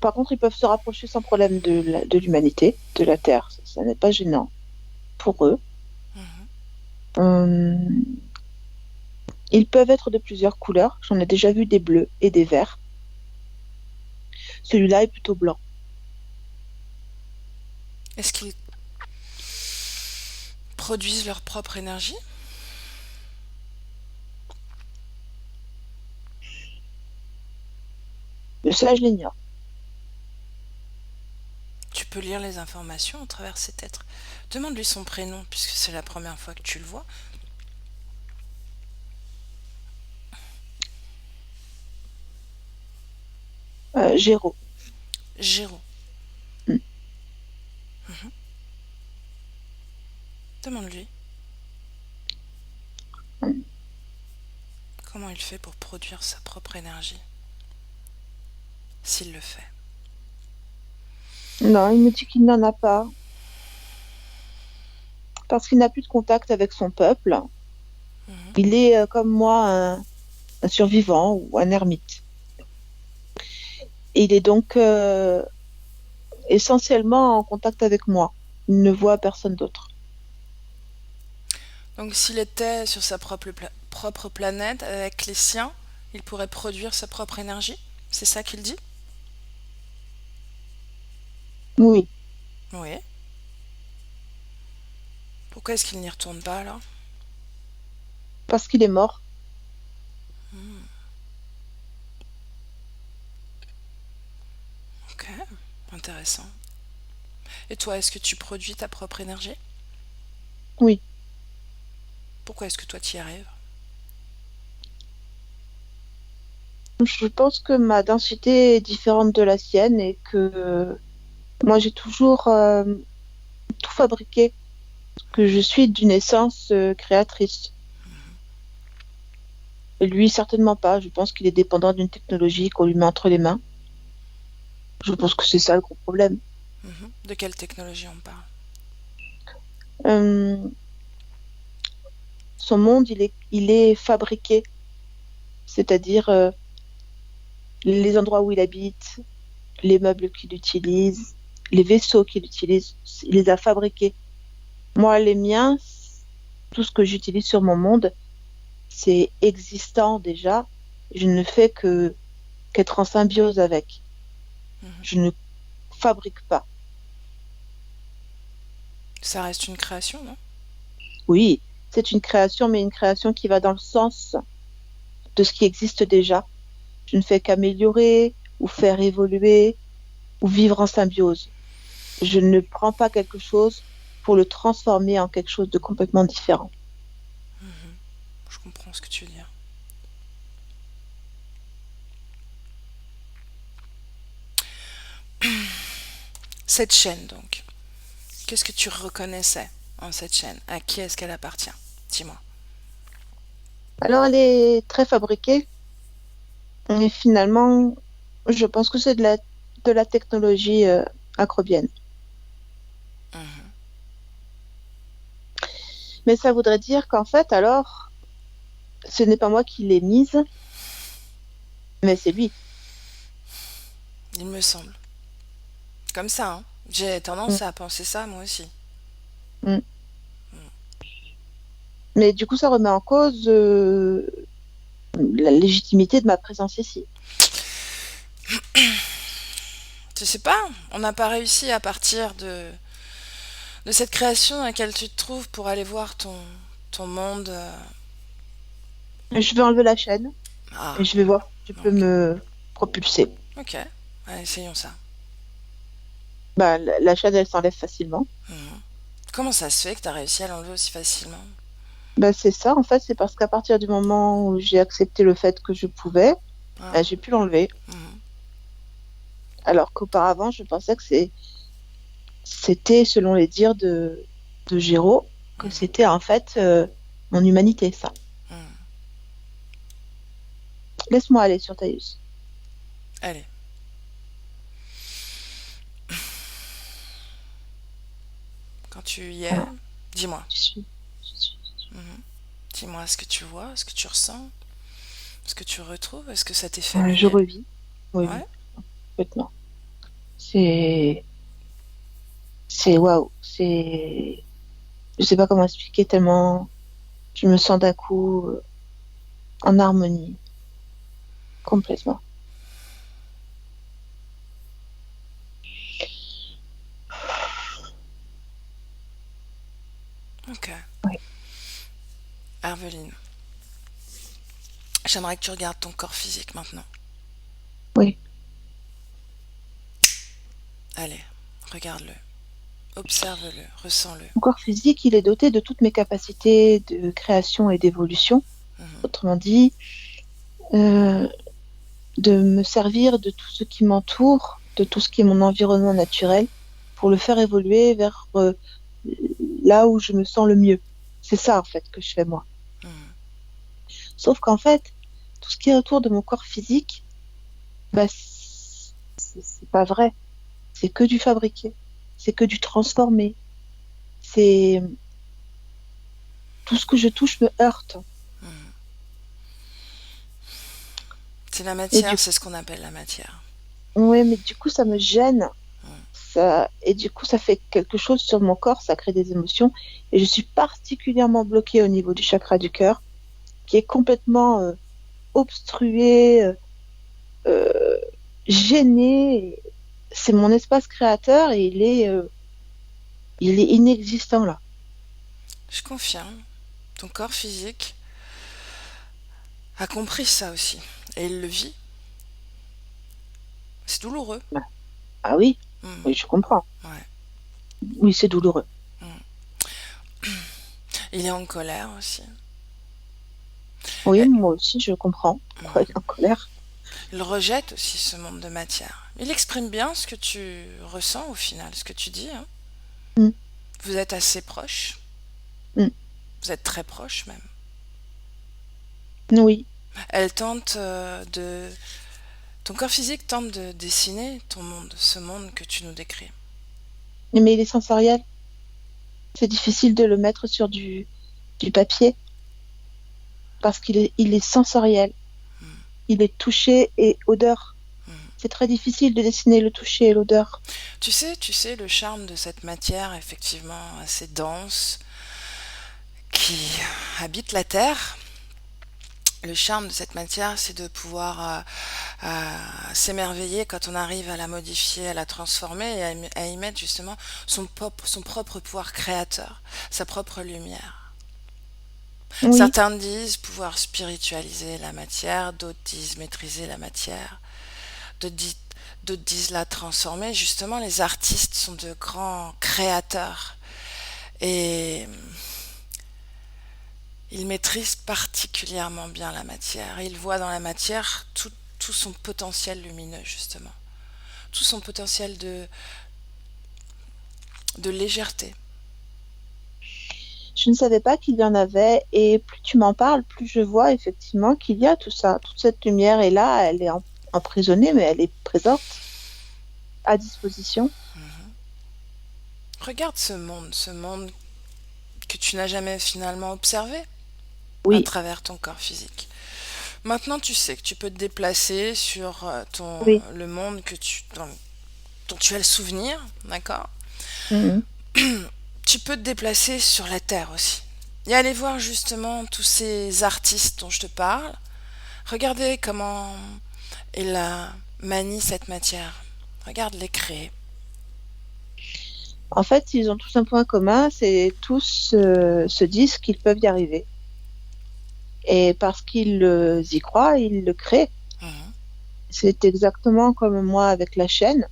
Par contre, ils peuvent se rapprocher sans problème de l'humanité, de la Terre. Ça n'est pas gênant pour eux. Mhm. Euh, Ils peuvent être de plusieurs couleurs. J'en ai déjà vu des bleus et des verts. Celui-là est plutôt blanc. Est-ce qu'ils produisent leur propre énergie? Ça, je l'ignore. Tu peux lire les informations à travers cet être. Demande-lui son prénom, puisque c'est la première fois que tu le vois. Géraud. Géraud. Hmm. Demande-lui Hmm. comment il fait pour produire sa propre énergie, s'il le fait. Non, il me dit qu'il n'en a pas parce qu'il n'a plus de contact avec son peuple. Mhm. Il est, comme moi, un survivant ou un ermite. Et il est donc essentiellement en contact avec moi. Il ne voit personne d'autre. Donc s'il était sur sa propre planète avec les siens, il pourrait produire sa propre énergie? C'est ça qu'il dit? Oui, Oui. Pourquoi est-ce qu'il n'y retourne pas alors? parce qu'il est mort. Ok, intéressant. Et toi, est-ce que tu produis ta propre énergie? Oui. Pourquoi est-ce que toi tu y arrives? Je pense que ma densité est différente de la sienne et que moi j'ai toujours tout fabriqué, que je suis d'une essence créatrice. Et lui, certainement pas. Je pense qu'il est dépendant d'une technologie qu'on lui met entre les mains. Je pense que c'est ça le gros problème. Mhm. De quelle technologie on parle? Euh, Son monde, il est fabriqué, c'est-à-dire les endroits où il habite, les meubles qu'il utilise, les vaisseaux qu'il utilise, il les a fabriqués. Moi, les miens, tout ce que j'utilise sur mon monde, c'est existant déjà. Je ne fais que qu'être en symbiose avec. Mhm. Je ne fabrique pas. Ça reste une création, non? Oui, c'est une création, mais une création qui va dans le sens de ce qui existe déjà. Je ne fais qu'améliorer ou faire évoluer ou vivre en symbiose. Je ne prends pas quelque chose pour le transformer en quelque chose de complètement différent. Je comprends ce que tu veux dire. Cette chaîne, donc. Qu'est-ce que tu reconnaissais en cette chaîne? À qui est-ce qu'elle appartient? Dis-moi. Alors, elle est très fabriquée, et finalement, je pense que c'est de la technologie acrobienne. Mhm. Mais ça voudrait dire qu'en fait, alors, ce n'est pas moi qui l'ai mise, mais c'est lui. il me semble. Comme ça, hein. J'ai Mm, tendance à penser ça, moi aussi. mm. Mais du coup, ça remet en cause la légitimité de ma présence ici. Je sais pas, on n'a pas réussi à partir de cette création dans laquelle tu te trouves pour aller voir ton monde. Je vais enlever la chaîne et Ah, je vais voir si tu peux ok. me propulser. Ok, allez, essayons ça. Bah, la chaîne, elle s'enlève facilement. Mhm. Comment ça se fait que tu as réussi à l'enlever aussi facilement? Bah, c'est ça, en fait, c'est parce qu'à partir du moment où j'ai accepté le fait que je pouvais, Ah, bah, j'ai pu l'enlever. mhm, Alors qu'auparavant, je pensais que c'était, selon les dires de Géraud, que mhm, c'était en fait mon humanité, ça. mhm. Laisse-moi aller sur Taïus. Allez, quand tu y es, Voilà, dis-moi. je suis, je suis. Mhm. Dis-moi ce que tu vois, ce que tu ressens, ce que tu retrouves, est-ce que ça t'est Je familier? revis. Oui, oui, Ouais? complètement. C'est, c'est waouh. Je sais pas comment expliquer tellement je me sens d'un coup en harmonie, complètement. Ok. Oui, Herveline, j'aimerais que tu regardes ton corps physique maintenant. oui. Allez, regarde-le, observe-le, ressens-le. Mon corps physique, il est doté de toutes mes capacités de création et d'évolution. Mhm, Autrement dit, euh, de me servir de tout ce qui m'entoure, de tout ce qui est mon environnement naturel, pour le faire évoluer vers là où je me sens le mieux. C'est ça, en fait, que je fais moi. mhm. Sauf qu'en fait, tout ce qui est autour de mon corps physique, bah, c'est pas vrai. C'est que du fabriqué. C'est que du transformé. C'est tout ce que je touche me heurte. C'est la Et matière, du c'est ce qu'on appelle la matière. ouais, mais du coup, ça me gêne. Mhm. Ça, et du coup, ça fait quelque chose sur mon corps, ça crée des émotions. Et je suis particulièrement bloquée au niveau du chakra du cœur, qui est complètement obstrué, euh, gêné. C'est mon espace créateur et il est inexistant là. Je confirme, ton corps physique a compris ça aussi. Et il le vit. C'est douloureux. Ah oui, Mhm, oui, je comprends. ouais. Oui, c'est douloureux. Mhm. Il est en colère aussi. Oui, Et- moi aussi, je comprends. Pourquoi il est mhm. en colère? Il rejette aussi ce monde de matière. Il exprime bien ce que tu ressens au final, ce que tu dis, hein. Mm, Vous êtes assez proches. mm. Vous êtes très proches même. Oui, Elle tente de... Ton corps physique tente de dessiner ton monde, ce monde que tu nous décris. mais il est sensoriel. C'est difficile de le mettre sur du papier parce qu'il est sensoriel. Mhm, Il est touché et odeur. mhm. C'est très difficile de dessiner le toucher et l'odeur. Tu sais, le charme de cette matière, effectivement, assez dense, qui habite la Terre, le charme de cette matière, c'est de pouvoir s'émerveiller quand on arrive à la modifier, à la transformer et à y mettre justement son propre pouvoir créateur, sa propre lumière. Oui, Certains disent pouvoir spiritualiser la matière, d'autres disent maîtriser la matière, d'autres disent, d'autres disent la transformer. Justement, les artistes sont de grands créateurs et ils maîtrisent particulièrement bien la matière. Ils voient dans la matière tout son potentiel lumineux, justement. Tout son potentiel de légèreté. je ne savais pas qu'il y en avait et plus tu m'en parles, plus je vois effectivement qu'il y a tout ça. Toute cette lumière est là, elle est emprisonnée, mais elle est présente, à disposition. Regarde ce monde que tu n'as jamais finalement observé à Oui, travers ton corps physique. Maintenant, tu sais que tu peux te déplacer sur Oui. le monde dont tu as le souvenir, d'accord? Mhm. Tu peux te déplacer sur la Terre aussi. Et aller voir justement tous ces artistes dont je te parle. Regardez comment ils manient cette matière. Regarde les créer. En fait, ils ont tous un point commun, c'est tous se disent qu'ils peuvent y arriver. Et parce qu'ils y croient, ils le créent. Mhm, C'est exactement comme moi avec la chaîne.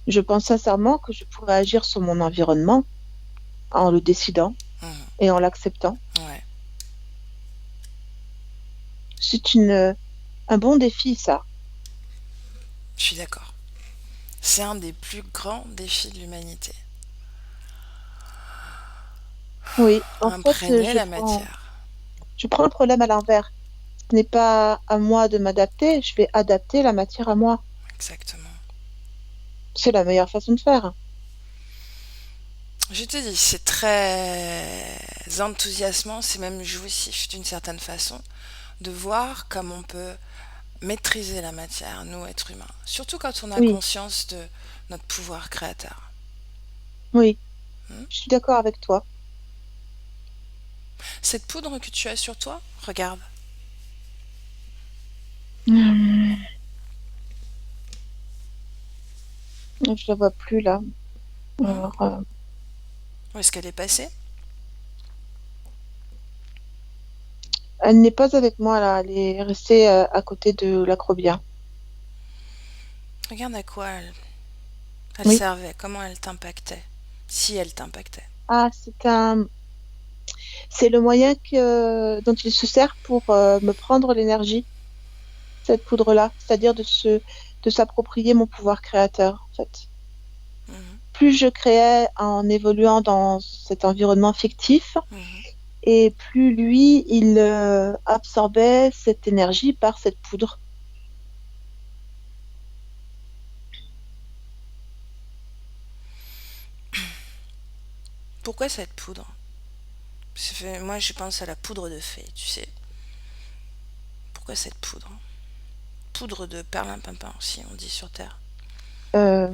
Je pense sincèrement que je pourrais agir sur mon environnement en le décidant mhm, et en l'acceptant. ouais, C'est un bon défi, ça. je suis d'accord. C'est un des plus grands défis de l'humanité. Oui, en fait, Imprégner la matière. je prends le problème à l'envers. Ce n'est pas à moi de m'adapter, je vais adapter la matière à moi. Exactement. C'est la meilleure façon de faire. Je te dis, c'est très enthousiasmant, c'est même jouissif d'une certaine façon de voir comme on peut maîtriser la matière, nous, êtres humains. Surtout quand on a Oui, conscience de notre pouvoir créateur. oui, Hmm. je suis d'accord avec toi. Cette poudre que tu as sur toi, regarde. Hum, je la vois plus là. Hmm. Alors, Où est-ce qu'elle est passée? elle n'est pas avec moi là, elle est restée à côté de l'acrobia. Regarde à quoi elle Oui. servait, comment elle t'impactait. Si elle t'impactait. Ah, c'est le moyen dont il se sert pour me prendre l'énergie, cette poudre-là, c'est-à-dire de s'approprier mon pouvoir créateur, en fait. Mhm, Plus je créais en évoluant dans cet environnement fictif, mhm. et plus lui, il absorbait cette énergie par cette poudre. Pourquoi cette poudre? Moi, je pense à la poudre de fée, tu sais. Pourquoi cette poudre? Poudre de perlimpinpin aussi, on dit sur Terre. Euh,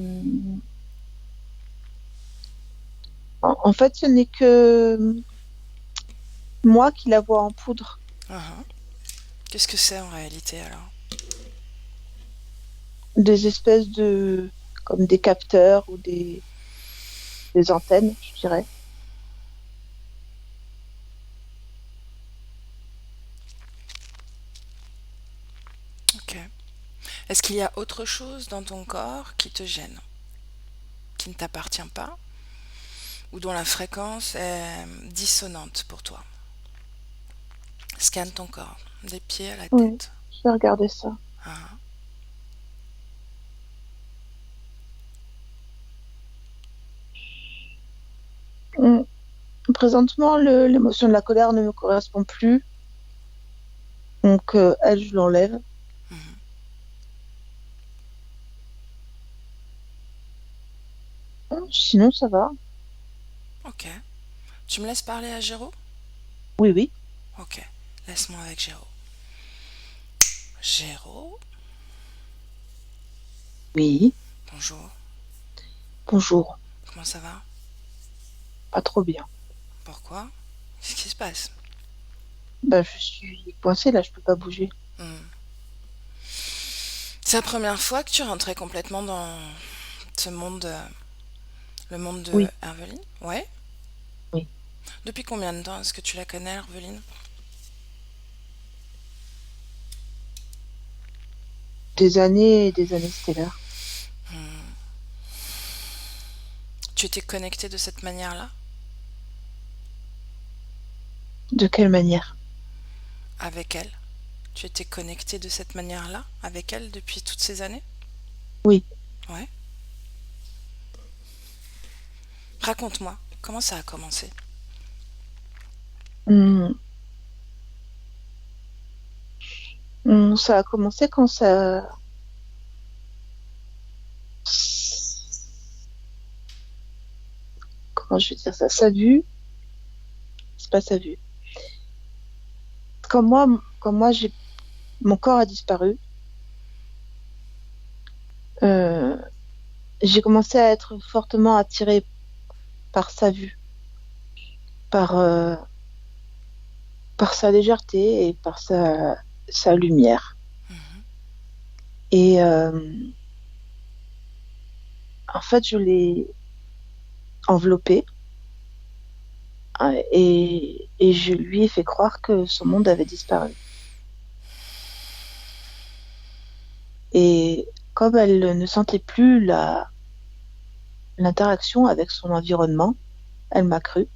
en fait, ce n'est que moi qui la vois en poudre. Uhum. Qu'est-ce que c'est en réalité alors? Des espèces comme des capteurs ou des antennes, je dirais. Ok. Est-ce qu'il y a autre chose dans ton corps qui te gêne, qui ne t'appartient pas, ou dont la fréquence est dissonante pour toi? Scanne ton corps, des pieds à la Oui, tête. je vais regarder ça. Uhum. Mm. Présentement, l'émotion de la colère ne me correspond plus, donc elle, je l'enlève. Mhm. Sinon, ça va. Ok. Tu me laisses parler à Géraud? Oui, oui. Ok. Laisse-moi avec Géraud. Géraud, Oui. bonjour. Bonjour. Comment ça va? Pas trop bien. Pourquoi? Qu'est-ce qui se passe? Ben, je suis coincée là, je peux pas bouger. Hmm. C'est la première fois que tu rentrais complètement dans ce monde, le monde de Oui, Herveline? Ouais. oui. Depuis combien de temps est-ce que tu la connais, Herveline? Des années et des années stellaires. Hmm. Tu étais connecté de cette manière-là De quelle manière? avec elle? Tu étais connecté de cette manière-là avec elle depuis toutes ces années? Oui. Ouais. Raconte-moi, comment ça a commencé? Hmm. Ça a commencé quand ça. Comment je vais dire ça? Sa vue, c'est pas sa vue. Comme moi, j'ai mon corps a disparu. Euh, j'ai commencé à être fortement attirée par sa vue, par, euh, par sa légèreté et par sa lumière. Mhm. Et en fait, je l'ai enveloppé et je lui ai fait croire que son monde avait disparu. Et comme elle ne sentait plus l'interaction avec son environnement, elle m'a cru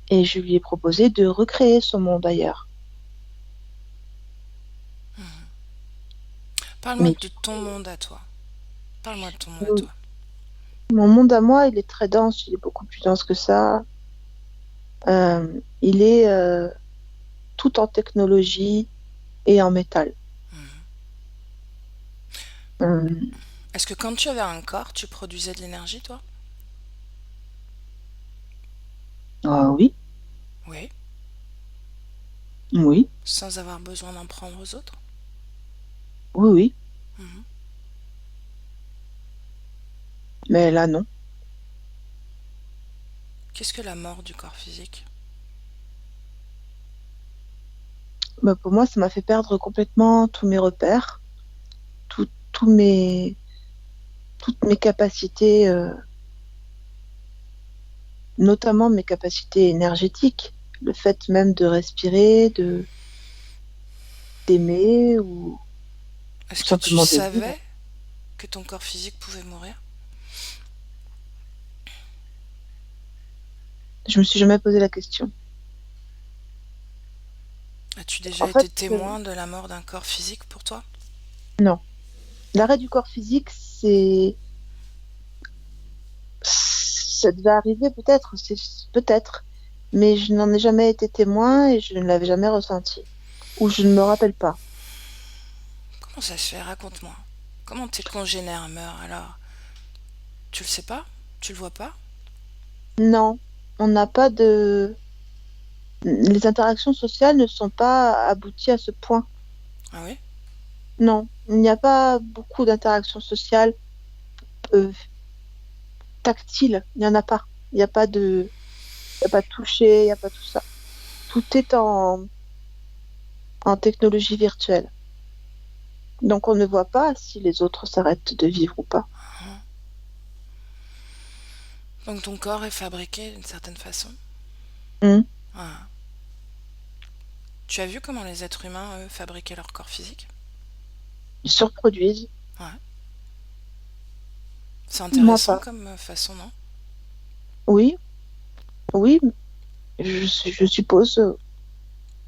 et je lui ai proposé de recréer son monde ailleurs. Parle-moi Mais de ton monde à toi. Parle-moi de ton monde à tout- toi. mon monde à moi, il est très dense, il est beaucoup plus dense que ça. Il est tout en technologie et en métal. Mhm. Euh, Est-ce que quand tu avais un corps, tu produisais de l'énergie, toi? oui, Oui. oui, Sans avoir besoin d'en prendre aux autres? oui, oui. Mhm. Mais là, non. Qu'est-ce que la mort du corps physique? Bah, pour moi, ça m'a fait perdre complètement tous mes repères, tout- tous mes, toutes mes capacités, notamment mes capacités énergétiques. Le fait même de respirer, d'aimer ou Est-ce que tu simplement de vivre. savais que ton corps physique pouvait mourir? Je me suis jamais posé la question. As-tu déjà En fait, été témoin de la mort d'un corps physique pour toi? non. L'arrêt du corps physique, ça devait arriver peut-être, peut-être, mais je n'en ai jamais été témoin et je ne l'avais jamais ressenti, ou je ne me rappelle pas. Comment ça se fait? Raconte-moi. Comment tes congénères meurent alors? Tu le sais pas? Tu le vois pas? Non, on n'a pas de... Les interactions sociales ne sont pas abouties à ce point. Ah oui? Non, il n'y a pas beaucoup d'interactions sociales euh, tactiles. Il n'y en a pas. Il n'y a pas il y a pas de toucher, il n'y a pas tout ça. Tout est en technologie virtuelle. Donc on ne voit pas si les autres s'arrêtent de vivre ou pas. Donc ton corps est fabriqué d'une certaine façon? Hmm. Ah. Tu as vu comment les êtres humains, eux, fabriquaient leur corps physique? Ils se reproduisent. Ouais. C'est Moi intéressant pas. comme façon, non? Oui, oui, je suppose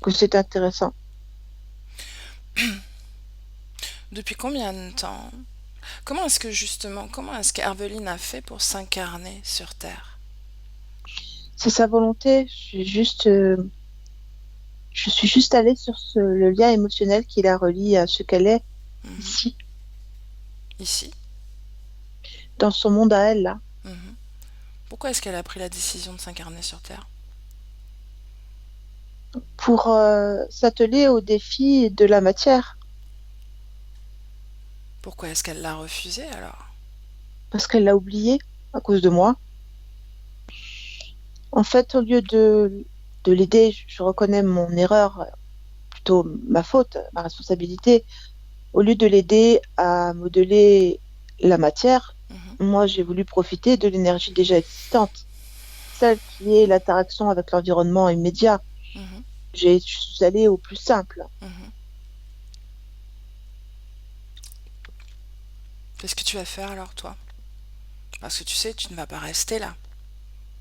que c'est intéressant. Depuis combien de temps? Comment est-ce que justement, comment est-ce qu'Herveline a fait pour s'incarner sur Terre? C'est sa volonté. Je suis juste allée sur le lien émotionnel qui la relie à ce qu'elle est Mhm. ici, Ici? dans son monde à elle, là, Mhm. Pourquoi est-ce qu'elle a pris la décision de s'incarner sur Terre? pour s'atteler au défi de la matière, Pourquoi est-ce qu'elle l'a refusé alors? parce qu'elle l'a oublié à cause de moi. En fait, au lieu de l'aider, je reconnais mon erreur, plutôt ma faute, ma responsabilité. Au lieu de l'aider à modeler la matière, Mhm. moi, j'ai voulu profiter de l'énergie déjà existante, celle qui est l'interaction avec l'environnement immédiat. Mhm. Je suis allée au plus simple. Mhm. Qu'est-ce que tu vas faire alors, toi? Parce que tu sais, tu ne vas pas rester là.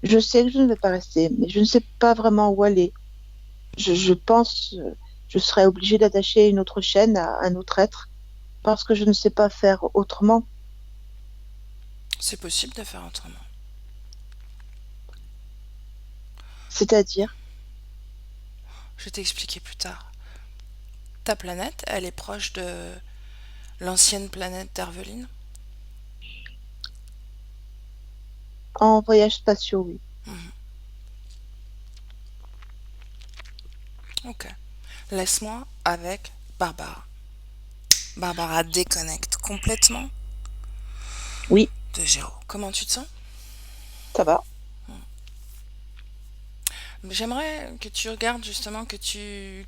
Je sais que je ne vais pas rester, mais je ne sais pas vraiment où aller. Je pense, je serais obligée d'attacher une autre chaîne à un autre être parce que je ne sais pas faire autrement. C'est possible de faire autrement. C'est-à-dire, Je vais t'expliquer plus tard. Ta planète, elle est proche de l'ancienne planète d'Herveline? en voyage spatiaux, oui. Mhm. Ok. Laisse-moi avec Barbara. Barbara déconnecte complètement Oui, de Géraud. Comment tu te sens? ça va. J'aimerais que tu regardes justement, que tu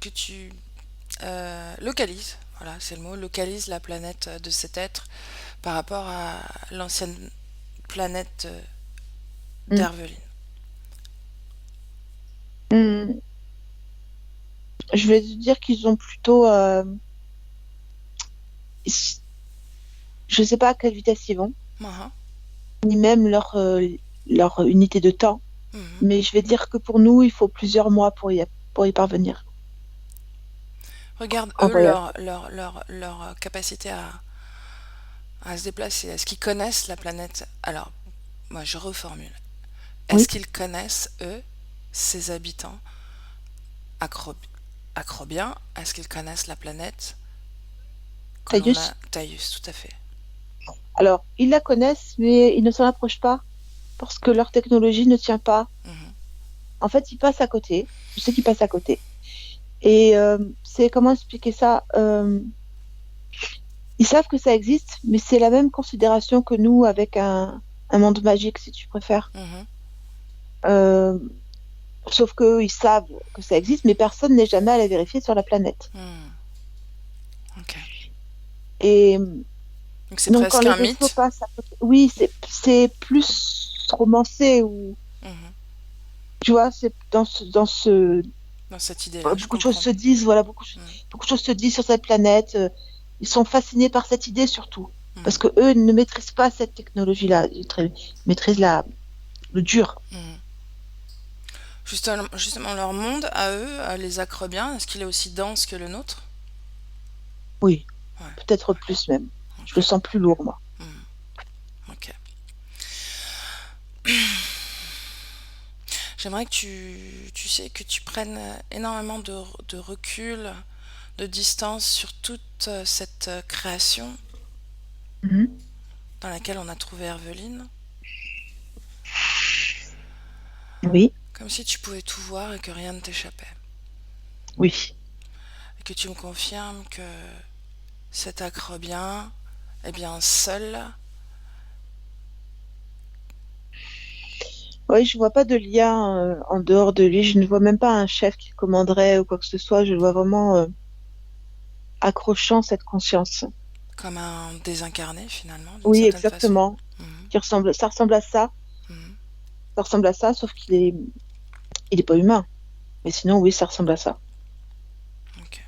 localises, voilà, c'est le mot, localise la planète de cet être par rapport à l'ancienne planète Mm. d'Herveline. Mm. Je vais te dire qu'ils ont plutôt, je sais pas à quelle vitesse ils vont, Mhm, ni même leur unité de temps, mhm. mais je vais dire que pour nous, il faut plusieurs mois pour y parvenir Regarde en eux voyage. leur capacité à se déplacer. Est-ce qu'ils connaissent la planète? Alors, moi je reformule. Est-ce Oui, qu'ils connaissent, eux, ces habitants acro acrobiens? Est-ce qu'ils connaissent la planète que l'on Thaïus. a Thaïus, tout à fait. Alors, ils la connaissent, mais ils ne s'en approchent pas parce que leur technologie ne tient pas. Mhm, En fait, ils passent à côté. Je sais qu'ils passent à côté. Et c'est comment expliquer ça? Ils savent que ça existe, mais c'est la même considération que nous avec un monde magique, si tu préfères. mhm, Euh, Sauf qu'eux, ils savent que ça existe, mais personne n'est jamais allé vérifier sur la planète. mhm. Ok. Et Donc c'est donc, quand presque les un vaisseaux mythe. passent à côté, oui, c'est plus romancé ou Mhm. tu vois, c'est dans ce Dans cette idée-là, je beaucoup de choses comprends. se disent, voilà, Mhm, beaucoup de choses se disent sur cette planète. Ils sont fascinés par cette idée surtout, parce mhm, que eux ne maîtrisent pas cette technologie-là, maîtrisent le dur. mhm. Justement, leur monde, à eux, à les Acrobiens, est-ce qu'il est aussi dense que le nôtre? Oui, Ouais, peut-être plus même. Je ok. le sens plus lourd, moi. Mhm, ok. J'aimerais que tu sais, que tu prennes énormément de recul, de distance sur toute cette création Mhm. dans laquelle on a trouvé Herveline, Oui, comme si tu pouvais tout voir et que rien ne t'échappait. oui. Et que tu me confirmes que cet acrobien est bien seul. Oui, je vois pas de lien en dehors de lui. Je ne vois même pas un chef qui commanderait ou quoi que ce soit. Je le vois vraiment accrochant cette conscience. Comme un désincarné finalement, d'une Oui, certaine façon. exactement. Mhm, Ça ressemble à ça. mhm. Ça ressemble à ça, sauf il est pas humain. Mais sinon, oui, ça ressemble à ça. Ok,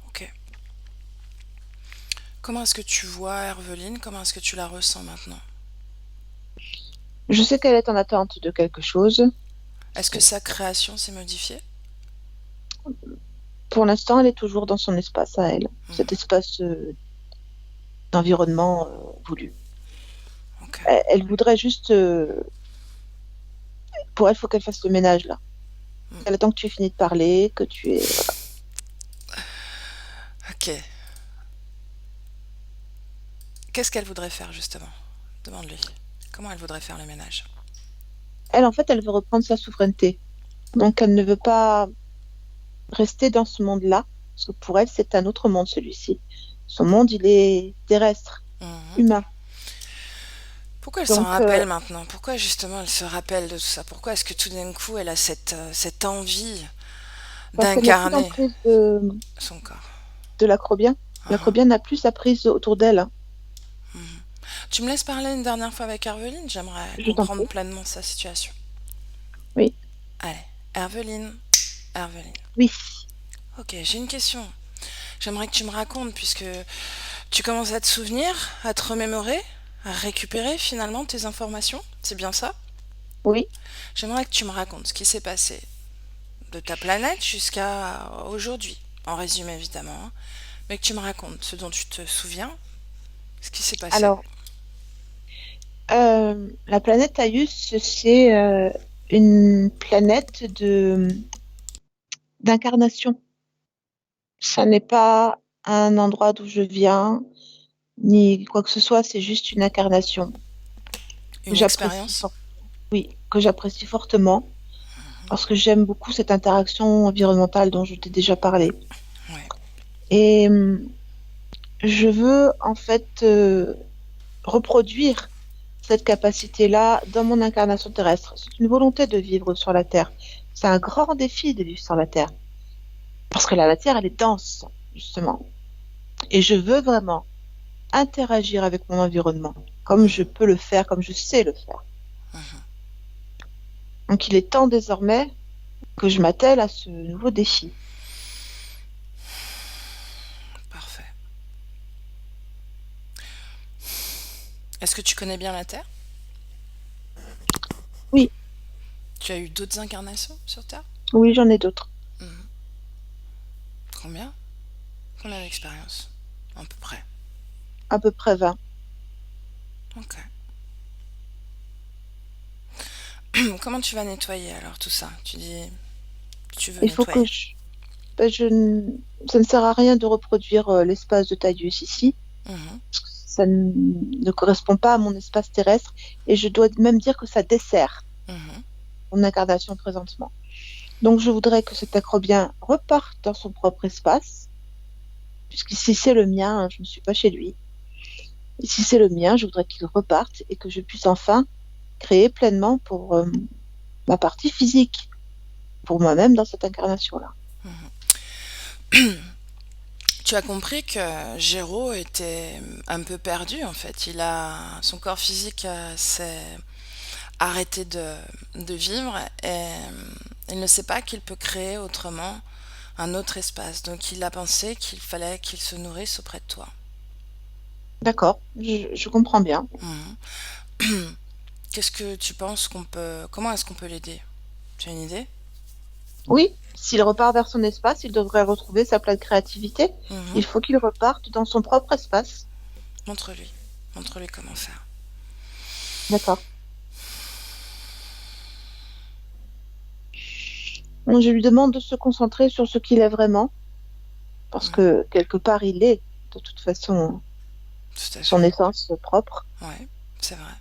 ok. Comment est-ce que tu vois Herveline? Comment est-ce que tu la ressens maintenant? Je sais qu'elle est en attente de quelque chose. Est-ce que sa création s'est modifiée? Pour l'instant, elle est toujours dans son espace à elle, cet Mhm, espace d'environnement voulu. ok, Elle voudrait juste, pour elle, il faut qu'elle fasse le ménage là. mhm, Elle attend que tu aies fini de parler, que tu aies. Voilà. ok. Qu'est-ce qu'elle voudrait faire justement? Demande-lui. Comment elle voudrait faire le ménage? Elle, en fait, elle veut reprendre sa souveraineté. Donc, elle ne veut pas rester dans ce monde-là, parce que pour elle, c'est un autre monde, celui-ci. Son monde, il est terrestre, Mhm. humain. Pourquoi elle s'en Donc, rappelle maintenant? Pourquoi justement elle se rappelle de tout ça? Pourquoi est-ce que tout d'un coup elle a cette envie parce qu'elle n'a plus d'incarner l'emprise son corps? de l'acrobien. Mhm, L'acrobien n'a plus sa prise autour d'elle, hein. mhm. Tu me laisses parler une dernière fois avec Herveline? J'aimerais Je t'en comprendre prie. pleinement sa situation. Oui, Allez, Herveline, Herveline. oui. Ok, j'ai une question. J'aimerais que tu me racontes, puisque tu commences à te souvenir, à te remémorer, à récupérer finalement tes informations. C'est bien ça? Oui. J'aimerais que tu me racontes ce qui s'est passé de ta planète jusqu'à aujourd'hui. En résumé évidemment, hein. Mais que tu me racontes ce dont tu te souviens, ce qui s'est passé. Alors, la planète Thaïus, c'est une planète d'incarnation. Ça n'est pas un endroit d'où je viens, ni quoi que ce soit, c'est juste une incarnation que Une j'apprécie expérience? fort- oui, que j'apprécie fortement. parce que j'aime beaucoup cette interaction environnementale dont je t'ai déjà parlé. Ouais. Et je veux en fait reproduire cette capacité-là dans mon incarnation terrestre. C'est une volonté de vivre sur la Terre. C'est un grand défi de vivre sur la Terre. Parce que la matière, elle est dense, justement. Et je veux vraiment interagir avec mon environnement, comme je peux le faire, comme je sais le faire. Mhm. Donc il est temps désormais que je m'attelle à ce nouveau défi. Parfait. Est-ce que tu connais bien la Terre? Oui, Tu as eu d'autres incarnations sur Terre? oui, j'en ai d'autres. Mhm. Combien? Combien d'expérience? À peu près. À peu près 20. Ok. Comment tu vas nettoyer alors tout ça? Tu dis que tu veux Il faut que nettoyer. je... ben, ça ne sert à rien de reproduire l'espace de Tadius ici. Mhm. Ça ne correspond pas à mon espace terrestre. Et je dois même dire que ça dessert Mhm. mon incarnation présentement. Donc je voudrais que cet acrobien reparte dans son propre espace, puisqu'ici c'est le mien, hein, je ne suis pas chez lui. Et si c'est le mien, je voudrais qu'il reparte et que je puisse enfin créer pleinement pour ma partie physique, pour moi-même dans cette incarnation-là. Tu as compris que Géraud était un peu perdu en fait. Son corps physique s'est arrêté de vivre et il ne sait pas qu'il peut créer autrement un autre espace. Donc il a pensé qu'il fallait qu'il se nourrisse auprès de toi. D'accord, je comprends bien. Mhm. Qu'est-ce que tu penses comment est-ce qu'on peut l'aider? Tu as une idée? Oui, s'il repart vers son espace, il devrait retrouver sa pleine créativité. Mhm. Il faut qu'il reparte dans son propre espace. Montre-lui. Montre-lui comment faire. D'accord. Donc, je lui demande de se concentrer sur ce qu'il est vraiment, parce Mhm. que quelque part, il est, de toute façon, Tout à son fait. essence propre. Ouais, c'est vrai.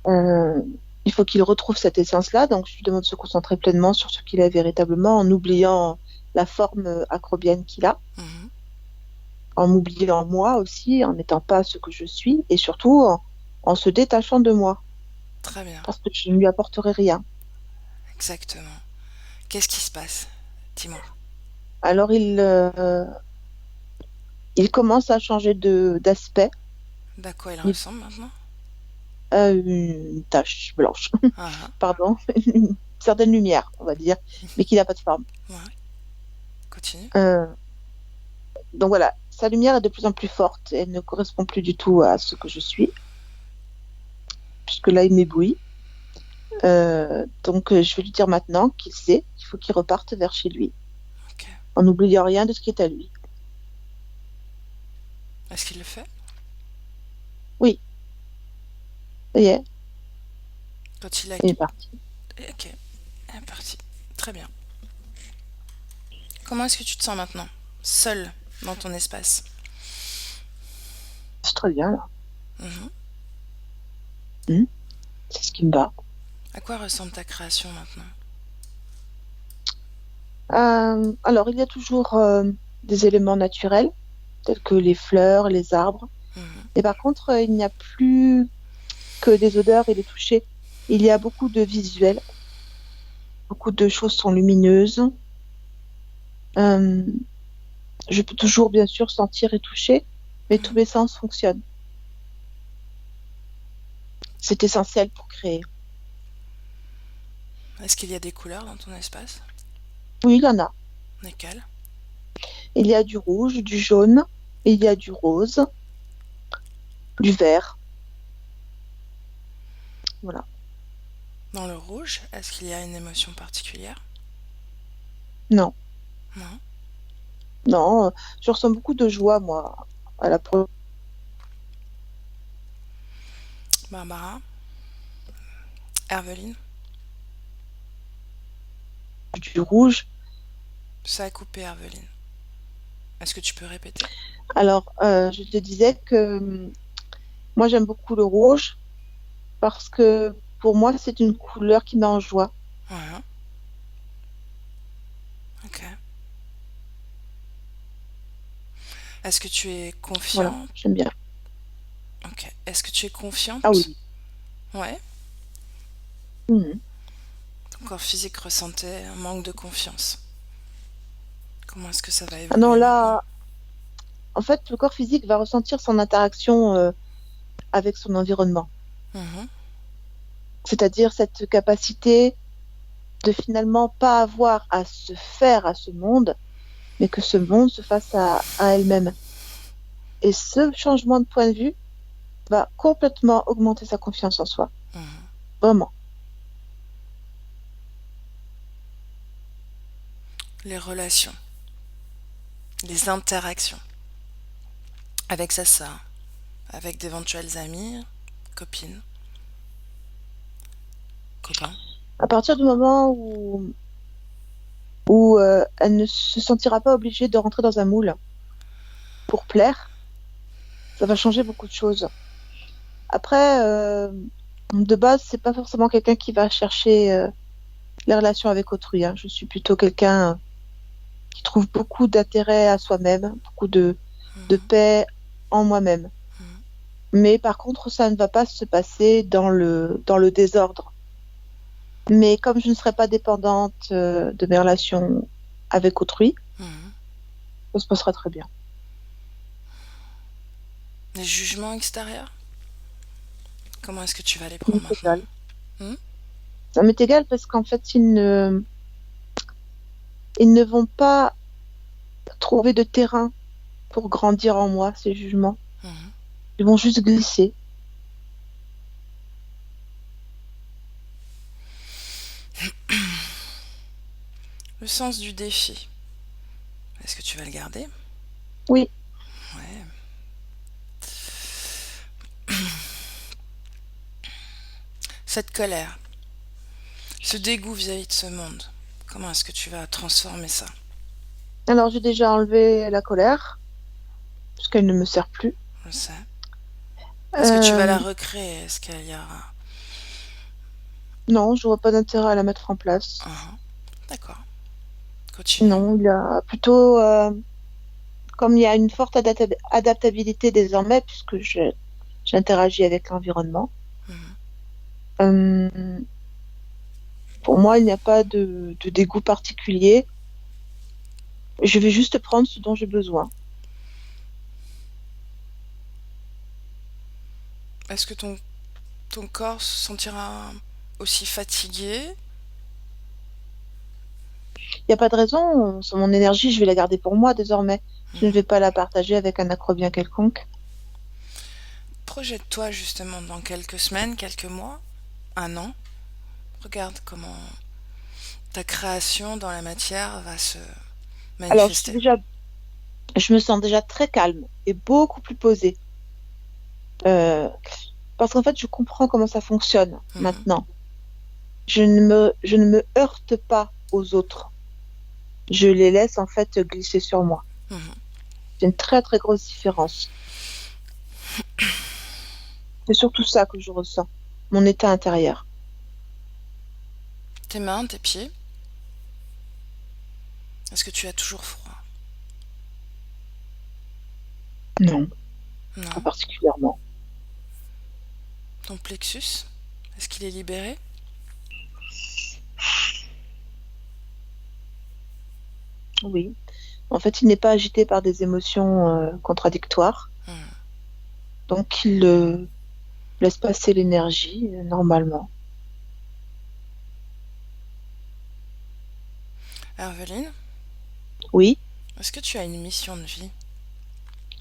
Euh, il faut qu'il retrouve cette essence-là, donc je lui demande de se concentrer pleinement sur ce qu'il est véritablement, en oubliant la forme acrobienne qu'il a, Mhm. en m'oubliant moi aussi, en n'étant pas ce que je suis, et surtout en se détachant de moi, Très bien. parce que je ne lui apporterai rien. Exactement. Qu'est-ce qui se passe? Dis-moi. Alors il commence à changer d'aspect, D'à quoi il il ressemble maintenant? a une tache blanche, Ah, pardon, une certaine lumière, on va dire, mais qui n'a pas de forme. ah. Ouais. Continue. Euh, donc voilà, sa lumière est de plus en plus forte, elle ne correspond plus du tout à ce que je suis, puisque là il m'éblouit. Donc je vais lui dire maintenant qu'il sait qu'il faut qu'il reparte vers chez lui, Ok. en n'oubliant rien de ce qui est à lui. Est-ce qu'il le fait? Oui, ça y est, Quand il a... il est parti. Ok. Elle est parti. Très bien. Comment est-ce que tu te sens maintenant? Seul dans ton espace. C'est très bien là. Mhm. Hmm, c'est ce qui me va. À quoi ressemble ta création maintenant? Alors il y a toujours des éléments naturels, tels que les fleurs, les arbres. Mhm. Et par contre, il n'y a plus que des odeurs et des touchés. Il y a beaucoup de visuels, beaucoup de choses sont lumineuses. Euh, je peux toujours, bien sûr, sentir et toucher, mais tous Mhm. mes sens fonctionnent. C'est essentiel pour créer. Est-ce qu'il y a des couleurs dans ton espace? Oui, il y en a. Lesquelles? Il y a du rouge, du jaune, il y a du rose, du vert. Voilà. Dans le rouge, est-ce qu'il y a une émotion particulière? Non, Non. non, je ressens beaucoup de joie, moi, à la pro Barbara? Herveline? du rouge. Ça a coupé, Herveline. Est-ce que tu peux répéter? Alors, je te disais que moi, j'aime beaucoup le rouge parce que pour moi, c'est une couleur qui met en joie. Ouais. Ok. Est-ce que tu es Voilà, confiante? j'aime bien. Ok. Est-ce que tu es Ah confiante? oui. Ouais. Mhm. Ton corps physique ressentait un manque de confiance. Comment est-ce que ça va Ah non, évoluer maintenant? là, en fait, le corps physique va ressentir son interaction avec son environnement. Mhm, C'est-à-dire cette capacité de finalement pas avoir à se faire à ce monde, mais que ce monde se fasse à elle-même. Et ce changement de point de vue va complètement augmenter sa confiance en soi. mhm. Vraiment. Les relations, les interactions avec sa sœur, avec d'éventuels amis, copines, copains. À partir du moment où elle ne se sentira pas obligée de rentrer dans un moule pour plaire, ça va changer beaucoup de choses. Après, de base, c'est pas forcément quelqu'un qui va chercher les relations avec autrui, hein. Je suis plutôt quelqu'un qui trouve beaucoup d'intérêt à soi-même, beaucoup de Mhm, paix en moi-même. mhm, Mais par contre, ça ne va pas se passer dans le désordre. Mais comme je ne serai pas dépendante de mes relations avec autrui, mhm. ça se passera très bien. Les jugements extérieurs, comment est-ce que tu vas les Ça prendre m'est maintenant? égal. Hmm. Ça m'est égal parce qu'en fait, ils ne vont pas trouver de terrain pour grandir en moi, ces jugements. Mhm. Ils vont juste glisser. Le sens du défi, est-ce que tu vas le garder? Oui, Ouais. Cette colère, ce dégoût vis-à-vis de ce monde, comment est-ce que tu vas transformer ça? alors j'ai déjà enlevé la colère, puisqu'elle ne me sert plus. Je sais. Est-ce que tu vas la Euh, recréer? Est-ce qu'il y aura... non, je vois pas d'intérêt à la mettre en place. Mhm. D'accord. Continue. Non, il y a plutôt, comme il y a une forte adaptabilité désormais, puisque j'interagis avec l'environnement, Mhm. euh, pour moi, il n'y a pas de dégoût particulier. Je vais juste prendre ce dont j'ai besoin. Est-ce que ton corps se sentira aussi fatigué? Il n'y a pas de raison. Mon énergie, je vais la garder pour moi désormais. Je ne Mhm. vais pas la partager avec un acrobien quelconque. Projette-toi justement dans quelques semaines, quelques mois, un an. Regarde comment ta création dans la matière va se Alors, manifester. je me sens déjà très calme et beaucoup plus posée. Euh, Parce qu'en fait, je comprends comment ça fonctionne Mhm. maintenant. Je ne me heurte pas aux autres. Je les laisse en fait glisser sur moi. Mhm. C'est une très très grosse différence. C'est surtout ça que je ressens, mon état intérieur. Tes mains, tes pieds, est-ce que tu as toujours froid? Non, pas Non. particulièrement. Ton plexus, est-ce qu'il est libéré? Oui. En fait, il n'est pas agité par des émotions contradictoires. Mhm. Donc, il laisse passer l'énergie normalement. Herveline, Oui, est-ce que tu as une mission de vie?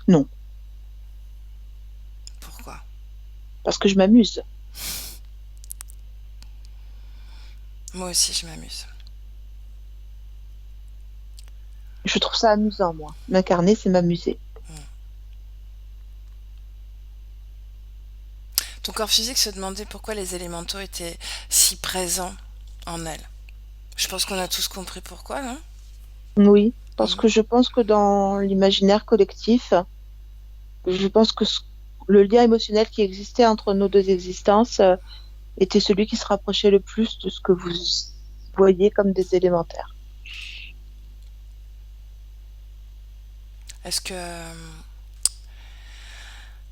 non, Pourquoi? parce que je m'amuse. Moi aussi, je m'amuse. Je trouve ça amusant, moi. M'incarner, c'est m'amuser. Ton corps physique se demandait pourquoi les élémentaux étaient si présents en elle. Je pense qu'on a tous compris pourquoi, non? Oui, parce Mhm. que je pense que dans l'imaginaire collectif, je pense que le lien émotionnel qui existait entre nos deux existences était celui qui se rapprochait le plus de ce que vous voyez comme des élémentaires. Est-ce que,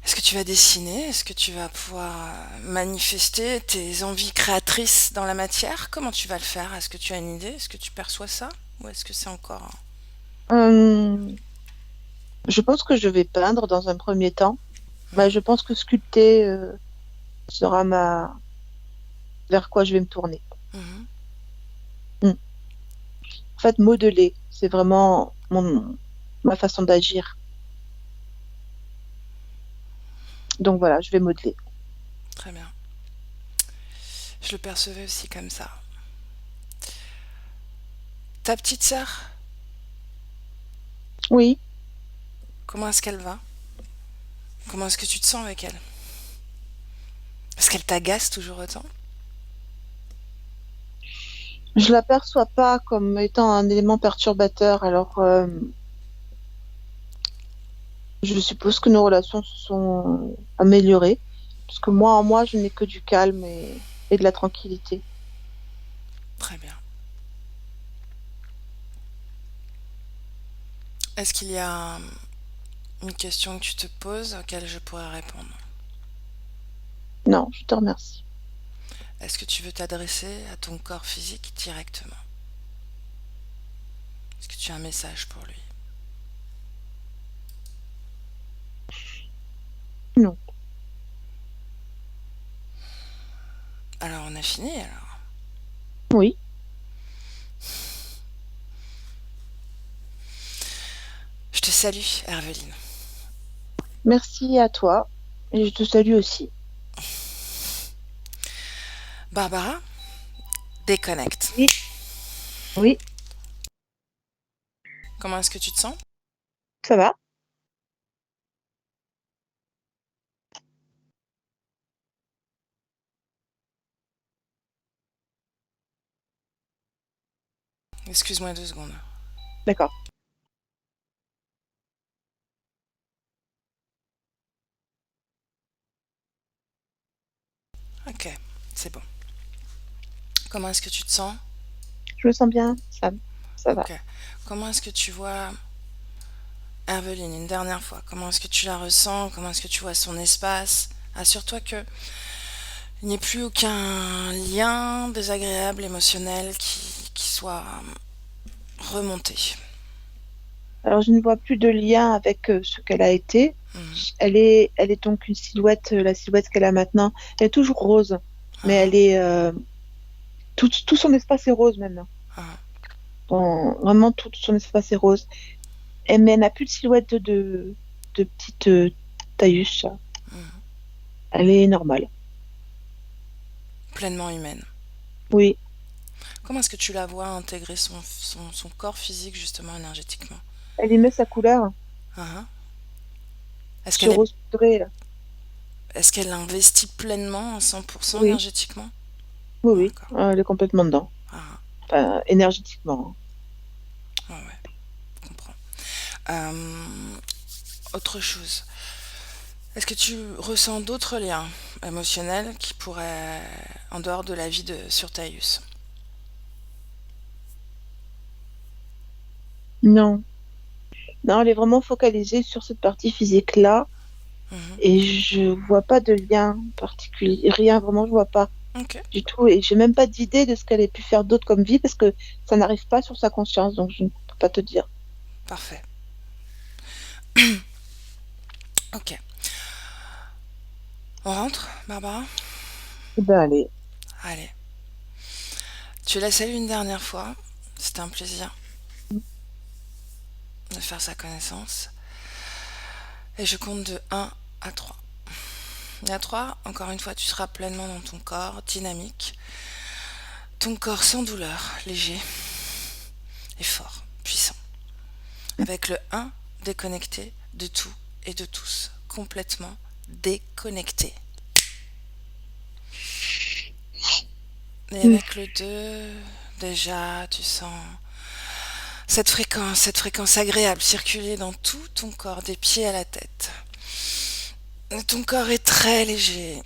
est-ce que tu vas dessiner? Est-ce que tu vas pouvoir manifester tes envies créatrices dans la matière? Comment tu vas le faire? Est-ce que tu as une idée? Est-ce que tu perçois ça? Ou est-ce que c'est encore... Euh, je pense que je vais peindre dans un premier temps. Bah, je pense que sculpter sera vers quoi je vais me tourner. Mhm. Mm. En fait, modeler, c'est vraiment ma façon d'agir. Donc voilà, je vais modeler. Très bien. Je le percevais aussi comme ça. Ta petite sœur, Oui, comment est-ce qu'elle va? Comment est-ce que tu te sens avec elle? Est-ce qu'elle t'agace toujours autant? je l'aperçois pas comme étant un élément perturbateur. Alors, je suppose que nos relations se sont améliorées. Parce que moi, en moi, je n'ai que du calme et de la tranquillité. Très bien. Est-ce qu'il y a une question que tu te poses auquel je pourrais répondre? Non, je te remercie. Est-ce que tu veux t'adresser à ton corps physique directement? Est-ce que tu as un message pour lui? Non. Alors on a fini alors. Oui, Je te salue, Herveline. merci à toi. Et je te salue aussi. Barbara, déconnecte. Oui, oui, Comment est-ce que tu te sens? ça va. Excuse-moi 2 secondes. D'accord. Ok, c'est bon. Comment est-ce que tu te sens? Je me sens bien, ça va. Ok. Comment est-ce que tu vois Herveline une dernière fois? Comment est-ce que tu la ressens? Comment est-ce que tu vois son espace? Assure-toi que il n'y ait plus aucun lien désagréable, émotionnel qui soit remonté. Alors, je ne vois plus de lien avec ce qu'elle a été. Mhm. Elle est donc une silhouette, la silhouette qu'elle a maintenant. Elle est toujours rose, mais Ah, elle est, tout son espace est rose maintenant. ah, Vraiment, tout son espace est rose. Mais elle n'a plus de silhouette de petite tailluche. mhm. Elle est normale. Pleinement humaine. Oui, Comment est-ce que tu la vois intégrer son corps physique justement énergétiquement? elle y met sa couleur, Ah, ah. Est-ce ce qu'elle est, rose poudré, là. est-ce qu'elle investit pleinement à 100% Oui, énergétiquement? oui, oui. D'accord. Elle est complètement dedans. Ah, Enfin, énergétiquement. ah, ouais, je comprends. Euh, autre chose. Est-ce que tu ressens d'autres liens émotionnels qui pourraient, en dehors de la vie de Surtaïus? Non, non, elle est vraiment focalisée sur cette partie physique-là. Mhm. Et je vois pas de lien particulier. Rien, vraiment, je vois pas Ok, du tout. Et j'ai même pas d'idée de ce qu'elle ait pu faire d'autre comme vie parce que ça n'arrive pas sur sa conscience. Donc, je ne peux pas te dire. parfait. Ok. On rentre, Barbara? Eh ben, allez. Allez. Tu la salues une dernière fois. C'était un plaisir de faire sa connaissance. Et je compte de 1 à 3. Et à 3, encore une fois, tu seras pleinement dans ton corps, dynamique. Ton corps sans douleur, léger et fort, puissant. Avec le 1, déconnecté de tout et de tous. Complètement déconnecté. Et Mm. avec le 2, déjà, tu sens cette fréquence agréable circuler dans tout ton corps, des pieds à la tête. Ton corps est très léger.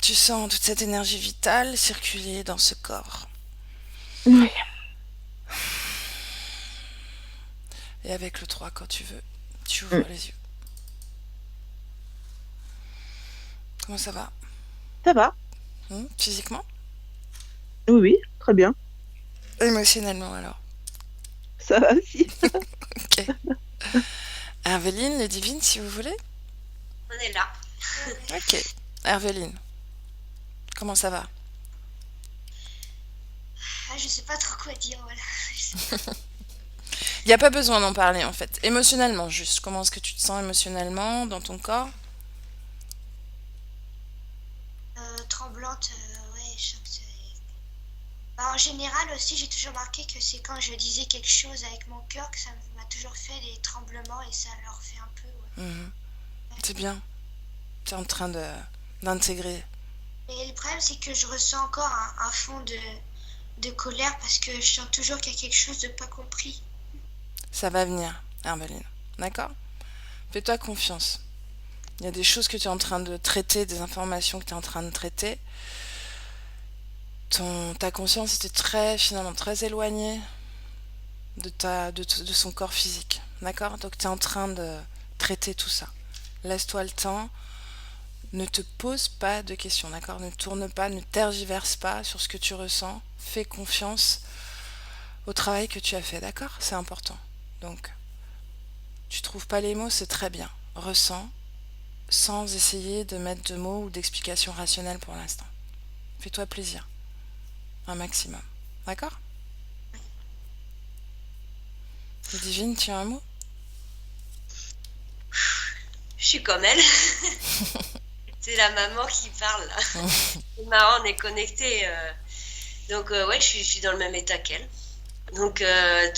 Tu sens toute cette énergie vitale circuler dans ce corps. Oui. Et avec le 3, quand tu veux, tu ouvres Mm. les yeux. Comment ça va? Ça va? Physiquement? Oui, oui, très bien. Émotionnellement alors? Ça va aussi. Ok. Hervéline, les divines, si vous voulez? On est là. Ok. Hervéline, comment ça va? Ah, je sais pas trop quoi dire, voilà. Il n'y a pas besoin d'en parler en fait. Émotionnellement, juste. Comment est-ce que tu te sens émotionnellement dans ton corps? Tremblante, ouais, je sens que c'est... Bah, en général aussi, j'ai toujours marqué que c'est quand je disais quelque chose avec mon cœur que ça m'a toujours fait des tremblements et ça leur fait un peu, ouais. Mhm. C'est bien. Tu es en train d'intégrer. Et le problème, c'est que je ressens encore un fond de colère parce que je sens toujours qu'il y a quelque chose de pas compris. Ça va venir, Herveline. D'accord? Fais-toi confiance. Il y a des choses que tu es en train de traiter, des informations que tu es en train de traiter. Ta conscience était finalement très éloignée de son corps physique. D'accord? Donc tu es en train de traiter tout ça. Laisse-toi le temps. Ne te pose pas de questions, d'accord? Ne tourne pas, ne tergiverse pas sur ce que tu ressens. Fais confiance au travail que tu as fait, d'accord? C'est important. Donc, tu trouves pas les mots, c'est très bien. Ressens, sans essayer de mettre de mots ou d'explications rationnelles pour l'instant. Fais-toi plaisir, un maximum. D'accord? Et Divine, tu as un mot? Je suis comme elle. C'est la maman qui parle là. C'est marrant, on est connectés. Donc ouais, je suis dans le même état qu'elle. Donc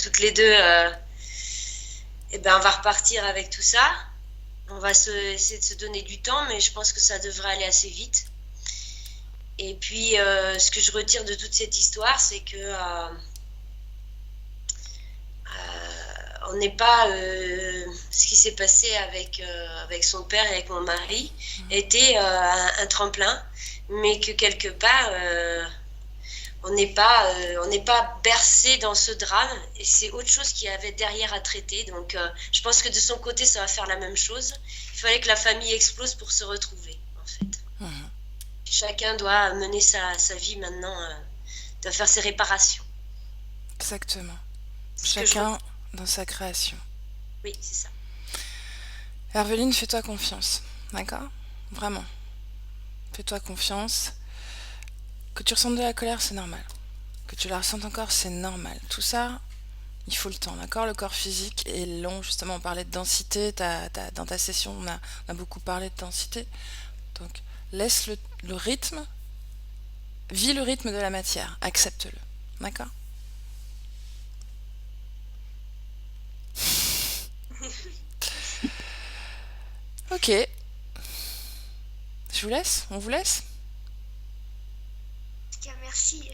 toutes les deux, eh ben, on va repartir avec tout ça. On va essayer de se donner du temps, mais je pense que ça devrait aller assez vite. Et puis, ce que je retire de toute cette histoire, c'est que on n'est pas... ce qui s'est passé avec son père et avec mon mari était un tremplin, mais que quelque part, on n'est pas bercé dans ce drame, et c'est autre chose qu'il y avait derrière à traiter. Donc, je pense que de son côté, ça va faire la même chose. Il fallait que la famille explose pour se retrouver, en fait. Mhm. Chacun doit mener sa vie maintenant, doit faire ses réparations. Exactement. C'est ce que je Chacun dans sa création. Oui, c'est ça. Herveline, fais-toi confiance. D'accord? Vraiment. Fais-toi confiance. Que tu ressentes de la colère, c'est normal. Que tu la ressentes encore, c'est normal. Tout ça, il faut le temps, d'accord? Le corps physique est long, justement, on parlait de densité, dans ta session, on a beaucoup parlé de densité. Donc, laisse le rythme, vis le rythme de la matière, accepte-le, d'accord? Ok, je vous laisse, on vous laisse? En tout cas, merci.